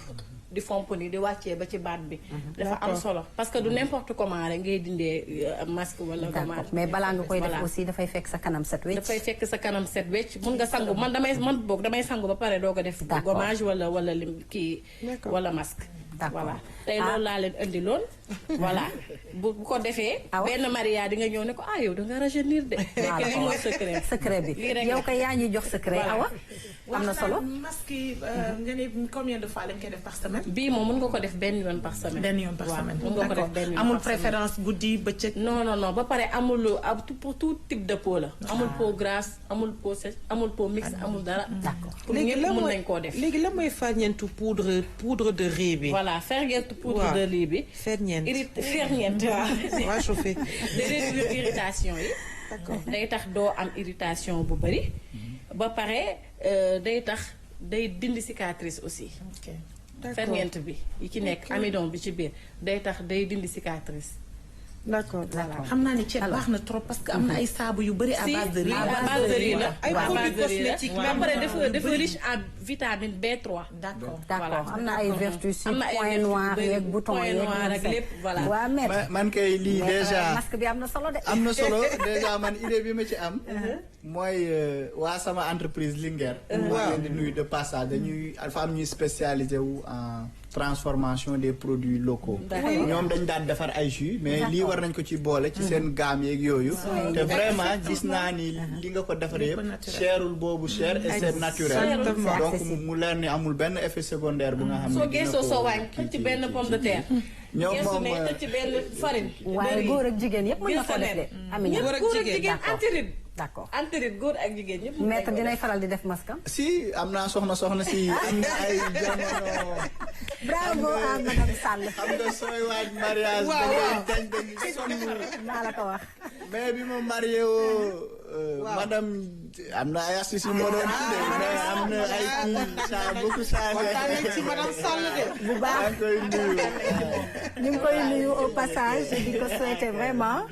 di fomp ni di wàccee ba ci baat bi. dafa am solo parce que du n'importe comment rek ngay dindee masque wala gommage. mais balaa nga koy def aussi dafay fekk sa kanam set wecc. dafay fekk sa kanam set wecc mun nga sangu man damay sangu ba pare doo ko def. gommage wala lim kii. wala masque. voilà tey loolu laa leen indi loon voilà bu ko defee. benn Maria di nga ñëw ne ko yow da nga rajeunir de. fekk li mooy secret bi yow kay yaa ñuy jox secret awa. am na solo masque yi nga ne combien de fois lañ koy def par semaine. bii moom mën nga ko def benn yoon par semaine. benn yoon par semaine mën nga ko def benn yoon amul préférence guddi bëccëg. non ba pare amul pour tout type de peau la. amul peau grasse amul peau sèche amul peau mixte amul dara. d'accord pour ñëpp mën nañ koo def. léegi la mooy ferñeentu poudre de riz bi. voilà ferñeentu poudre de riz bi. ferñeent waaw. waa chauffé. de réduire irritation yi. d'accord day tax doo am irritation bu bari. ba pare day tax day dindi cicatrice aussi. ferñeent bi yi ci nekk amidon bi ci biir day tax day dindi cicatrice. d'accord xam naa ni ceeb baax na trop parce que am na ay saabu yu bëri à base de riz. à base de riz la ay produits cosmétiques ba pare dafa riche en vitamine B3. d'accord am na ay vertus sur point noir yeeg bouton yeeg ak lépp voilà. waa mais man kay lii déjà masque bi am na solo de. am na solo déjà man idée bi ma ci am. mooy waa sama entreprise Linguère. maa leen di nuyu de passage dafa am ñuy spécialisé wu en transformation des produits locaux. ñoom dañ daan defar ay jus mais lii war nañ ko ci boole ci seen gaam yeeg yooyu. te vraiment gis naa ni li nga ko defaree yëpp cherul boobu cher et c'est naturel. donc mu leer ni amul benn effet secondaire bu nga xam ne. soo geesoo soo wàññi tëj ci benn pomme de terre. ñoom moom tëj ci benn farine. waaye góor ak jigéen yëpp mën na ko def de. amiin góor ak jigéen antiride. d'accord antiride góor ak jigéen ñëpp. maître dinay faral di def masque am. si am naa soxna si am na ay jamono. bravo à madame Sall. xam nga sooy waaj mariage. dañ sonn. naa la ko wax. mais bi ma marié woo. madame am na ay astuces yu ma doon tuddee mais am na ay kii ça a beaucoup changé. ci madame Sall de. bu baax ñu ngi koy nuyu au passage di ko souhaiter vraiment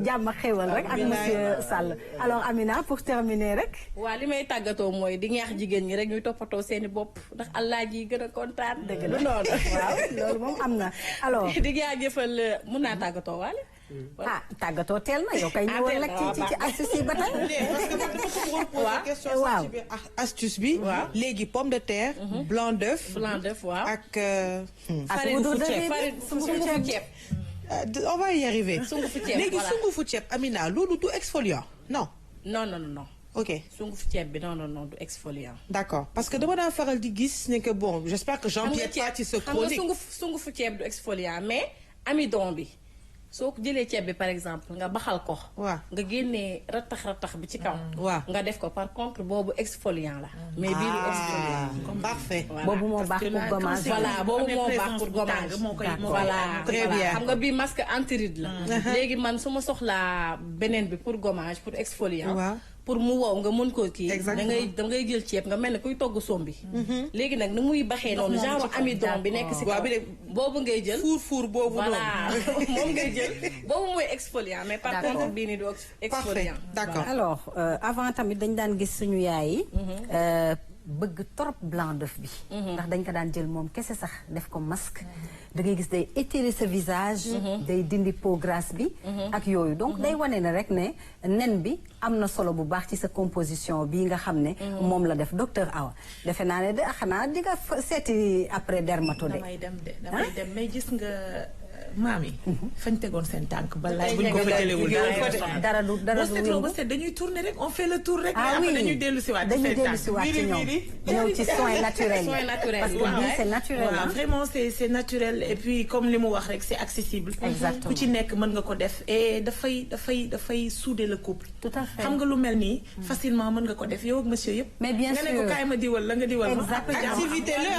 jàmm ak xéwal rek ak monsieur Sall. alors Amina pour terminer rek. waaw li may tàggatoo mooy di ñaax jigéen ñi rek ñuy toppatoo seeni bopp ndax allah ji gën a kontaan. dëgg la noonu waaw loolu moom am na alors. di jaajëfal mun naa tàggatoo waale. tàggatoo teel na yow kay ñëwoon nag ci astuce yi ba tey. parce que man dama ko bëggoon poser question sax ci biir astuce bi. léegi pomme de terre. blanc d'œuf. waaw ak. poudre de riz sungufu ceeb. on va y arriver. sungufu ceeb léegi sungufu ceeb Amina loolu du exfoliant non. non. ok sungufu ceeb bi non du exfoliant. d'accord parce que dama daan faral di gis ne que bon j'espère que j'empiète pas ci sa chronique. xam nga sungufu ceeb du exfoliant mais amidon bi. soo ko jëlee ceeb bi par exemple nga baxal ko. waaw nga génnee rattax bi ci kaw. waaw nga def ko par contre boobu exfoliant la. mais bii du exfoliant. parfait. boobu moo baax pour gommage. voilà boobu moo baax pour gommage. voilà très bien xam nga bii masque antiride la. léegi man su ma soxlaa beneen bi pour gommage pour exfoliant. pour mu wow nga mën koo kii. da ngay jël ceeb nga mel ne kuy togg sombi. léegi nag ni muy baxee noonu genre amidon bi nekk si kaw. boobu ngay jël. fuur boobu noonu. voilà moom ngay jël boobu mooy exfoliant mais par contre bii nii du exfoliant. d'accord alors avant tamit dañ daan gis suñu yaay yi. bëgg trop blanc d'œuf bi. ndax dañ ko daan jël moom kese sax def ko masque. da ngay gis day étirer sa visage. day dindi peau grasse bi. ak yooyu donc day wane ne rek ne nen bi am na solo bu baax ci sa composition bii nga xam ne. moom la def docteur Awa defe naa ne de xanaa di nga seeti après dermato de. damay dem mais gis nga. maam yi fañ tegoon seen tànk balaay buñ ko fa jëlewul dara du ba set dañuy tourner rek on fait le tour rek après dañuy dellu si waat dañuy dellu si waat ci ñoom ñëw ci soins naturels parce que bii c'est naturel voilà vraiment c'est naturel et puis comme li mu wax rek c'est accessible exactement ku ci nekk mën nga ko def et dafay souder le couple tout à fait xam nga lu mel nii facilement mën nga ko def yow ak monsieur yëpp mais bien sûr nga ne ko kaay ma diwal la nga diwal ma activité la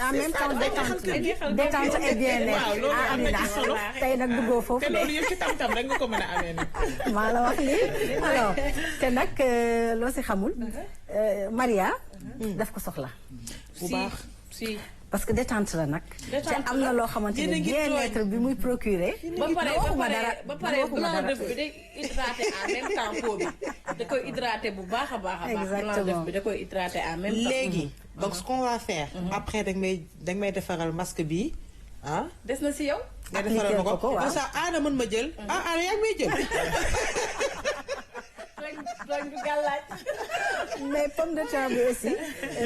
en même temps détente et bien-être Amina tey nag duggoo foofu te loolu yëpp ci tam-tam rek nga ko mën a amee nag maa la wax lii alors te nag loo si xamul Maria daf ko soxla bu baax si parce que détente la nag te am na loo xamante ne bien-être bi muy procurer ba pare blanc d'œuf bi day hydraté en même temps peau bi da koy hydraté bu baax a baax a baax blanc d'œuf bi da koy hydraté en même temps léegi donc ce qu'on va faire après danga may defaral masque bi des na si yow. nga defaral ma ko comme ça Anna mën ma jël. Anna yaa ngi may jël. mais pomme de terre bi aussi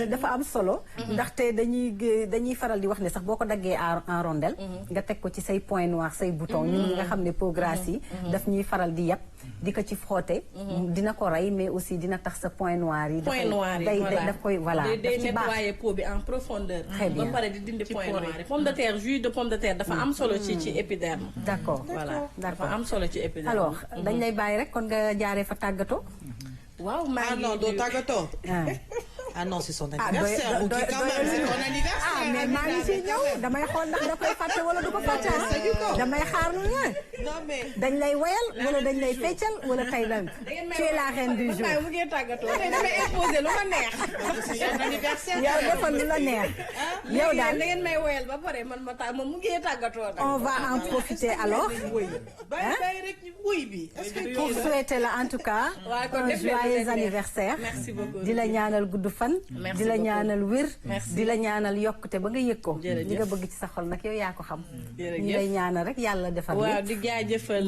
dafa am solo. ndaxte dañuy faral di wax ne sax boo ko daggee en rondelle. nga teg ko ci say point noir say bouton ñun nga xam ne peau grasse yi. daf ñuy faral di yàpp di ko ci frotter. dina ko rey mais aussi dina tax sa point noir yi. point noir yi daf koy voilà day nettoyer peau bi en profondeur. très bien ba pare di dindi point noir yi. pomme de terre jus de pomme de terre dafa am solo ci épiderme. d'accord voilà dafa am solo ci épiderme. alors dañ lay bàyyi rek kon nga jaaree fa tàggatoo. waaw maa ngi non doo tàggatoo. Ah non, c'est son anniversaire. C'est son anniversaire. Mais maa ngi ciy ñëw damay xool ndax da koy fàtte wala du ko fàtte damay xaar lu ne. Non mais dañ lay woyal wala dañ lay feccal wala tey lan. Tu es la reine du jour. mu ngi tàggatoo damay imposer lu ma neex. c'est son anniversaire. yow defal lu la neex. yow daal da ngeen may woyal ba pare man ma mu ngi tàggatoo. On va en profiter alors. Bàyyi rek wuy bi. Pour souhaiter la en tout cas un joyeux anniversaire. Merci beaucoup. di la ñaanal gudd fan. di la ñaanal wér. di la ñaanal yokkute ba nga yëg ko. li nga bëgg ci sa xol nag yow yaa ko xam. ñi lay ñaanal rek yàlla defal lépp. waaw di jaajëfal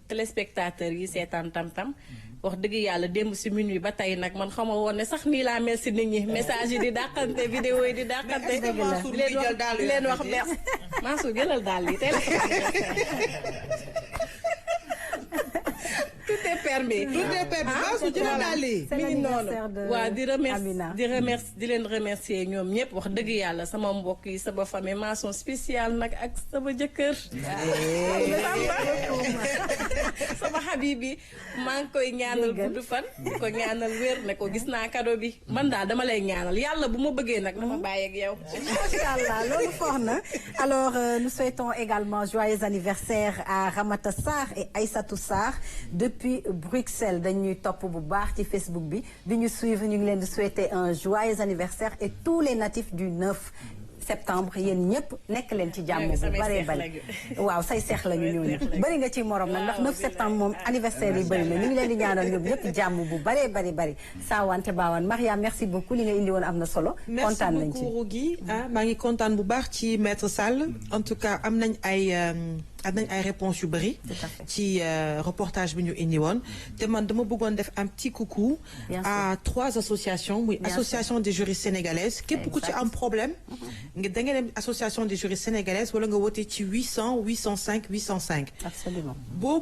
téléspectateurs yi seetaan tam-tam. wax dëgg yàlla démb si minuit ba tey nag man xama woon ne sax nii laa mel si nit ñi message yi di dàqante vidéo yi di dàqante. di leen wax merci. Mansour jëlal daal yi tey la tout est permis. Tout est permis. Mansour jëlal daal yi. c'est l'anniversaire de waaw Amina. di leen remercier ñoom ñëpp wax dëgg yàlla sama mbokk yi sama famille mention spéciale nag ak sama jëkkër. sama xabib bi maa ngi koy ñaanal gudd fan. di ko ñaanal wér ne ko gis naa cadeau bi. man daal dama lay ñaanal yàlla bu ma bëggee nag dama bàyyi ak yow. Macha Allah loolu fort na alors nous souhaitons également joyeux anniversaire à Ramata Sarr et Aïssatou Sarr depuis Bruxelles dañuy topp bu baax ci Facebook bi di ñu suivre ñu ngi leen di souhaiter un joyeux anniversaire et tous les natifs du 9 septembre yéen ñëpp nekk leen ci jàmm bu bare bari waaw say seex lañu ñooñu bëri nga ci morom nag ndax 9 septembre moom anniversaire yi bëri na ñu ngi leen di ñaanal ñoom ñëpp jàmm bu bare bari saa wante baawaan Maria merci beaucoup li nga indi woon am na solo kontaan nañ ci merci beaucoup Rougui maa ngi kontaan bu baax ci maître Sall en tout cas am nañ ay réponses yu bëri ci reportage bi ñu indi woon te man dama bëggoon def un petit coucou à 3 associations muy association des juristes sénégalaises képp ku ci am problème nga da nga dem association des juristes sénégalaises wala nga woote ci 800 805 805 absolument boo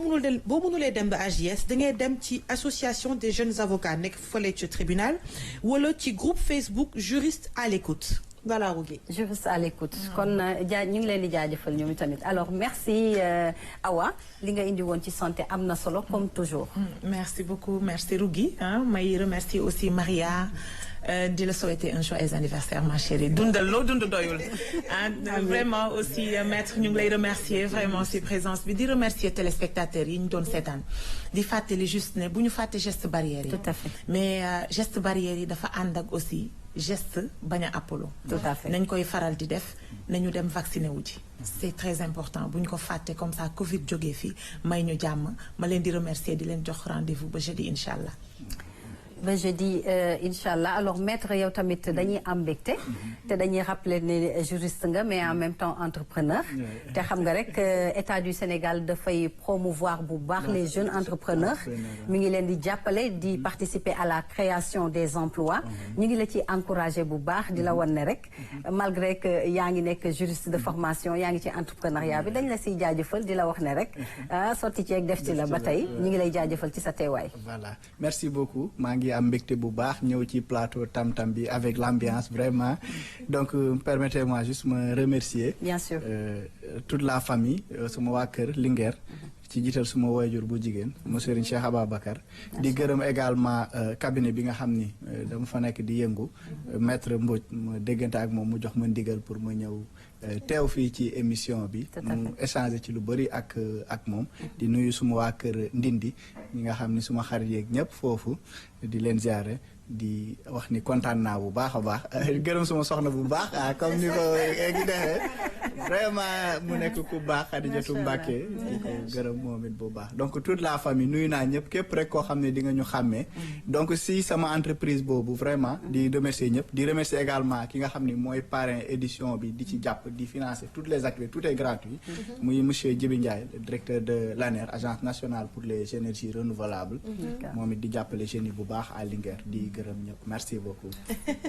mënulee dem ba AJS da ngay dem ci association des jeunes avocats nekk fële ci tribunal wala ci groupe Facebook juriste à l'écoute voilà Rougui. Juriste à l'écoute. kon ñu ngi leen di jaajëfal ñoom tamit alors merci Awa li nga indi woon ci santé am na solo comme toujours. merci beaucoup merci Rougui may remercier aussi Maria. di la souhaiter un joyeux anniversaire ma chérie dundal loo dund doyul vraiment aussi maître ñu ngi lay remercier vraiment si présence bi di remercier téléspectateurs yi ñu doon seetaan di fàttali juste ne bu ñu fàtte geste barrière yi. tout à fait mais geste barrière yi dafa ànd ak aussi geste bañ a apollo. tout à fait nañ koy faral di def nañu dem vacciner wu ji. c'est très important bu ñu ko fàtte comme ça Covid jógee fii may ñu jàmm ma leen di remercier di leen jox rendez-vous ba jeudi incha allah. ba jeudi incha allah alors maître yow tamit dañuy am mbégte te dañuy rappeler ne juriste nga mais en même temps entrepreneur te xam nga rek état du Sénégal dafay promouvoir bu baax les jeunes entrepreneurs mi ngi leen di jàppale di participer à la création des emplois ñu ngi la ci encourager bu baax di la wan ne rek malgré que yaa ngi nekk juriste de formation yaa ngi ci entrepreneuriat bi dañ la siy jaajëfal di la wax ne rek sotti ceeg def ci la ba tey ñu ngi lay jaajëfal ci sa teewaay. Voilà merci beaucoup maa ngi am mbégte bu baax ñëw ci plateau Tam Tam bi avec l'ambiance vraiment donc permettez-moi juste me remercier. Bien sûr. Toute la famille suma waa kër Linguère ci jiital suma waajur bu jigéen monsieur Serigne Cheikh Ababacar di gërëm également cabinet bi nga xam ni dama fa nekk di yëngu maître Mbodj ma déggante ak moom mu jox ma ndigal pour ma ñëw teew fii ci émission bi mu échanger ci lu bëri ak moom di nuyu suma waa kër Ndindi ñi nga xam ni suma xarit yeeg ñëpp foofu di leen ziare di wax ni kontaan naa bu baax a baax gërëm suma soxna bu baax comme ni ko gi defee vraiment mu nekk ku baax Xadijatu Mbàkke di ko gërëm moom it bu baax donc toute la famille nuyu naa ñëpp képp rek koo xam ne di nga ñu xàmmee donc si sama entreprise boobu vraiment di remercier ñëpp di remercier également ki nga xam ni mooy parrain édition bi di ci jàpp di financer toutes les activités tout est gratuit muy monsieur Djibi Ndiaye directeur de l'ANER agence nationale pour les énergies renouvelables moom it di jàppale jeunes yi bu baax à Linguère di merci beaucoup.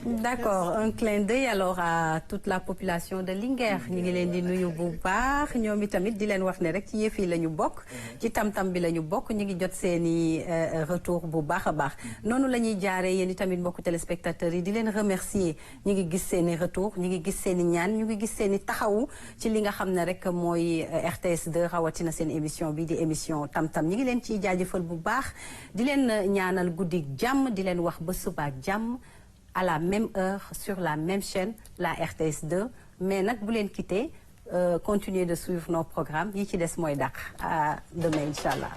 D'accord, un clin d'œil alors à toute la population de Linguère ñu ngi leen di nuyu bu baax ñoom itamit di leen wax ne rek ci yëf yi la ñu bokk ci tam-tam bi la ñu bokk ñu ngi jot seeni retour bu baax a baax noonu la ñuy jaaree yéen itamit mbokku téléspectateurs yi di leen remercier ñu ngi gis seeni retour ñu ngi gis seeni ñaan ñu ngi gis seeni taxawu ci li nga xam ne rek mooy RTS2 rawatina seen émission bi di émission tam-tam ñu ngi leen ciy jaajëfal bu baax di leen ñaanal guddi jàmm di leen wax ba suba jàmm à la même heure sur la même chaîne la RTS2 mais nag bu leen quitter continuer de suivre nos programmes yi ci des mooy dàq à demain incha allah.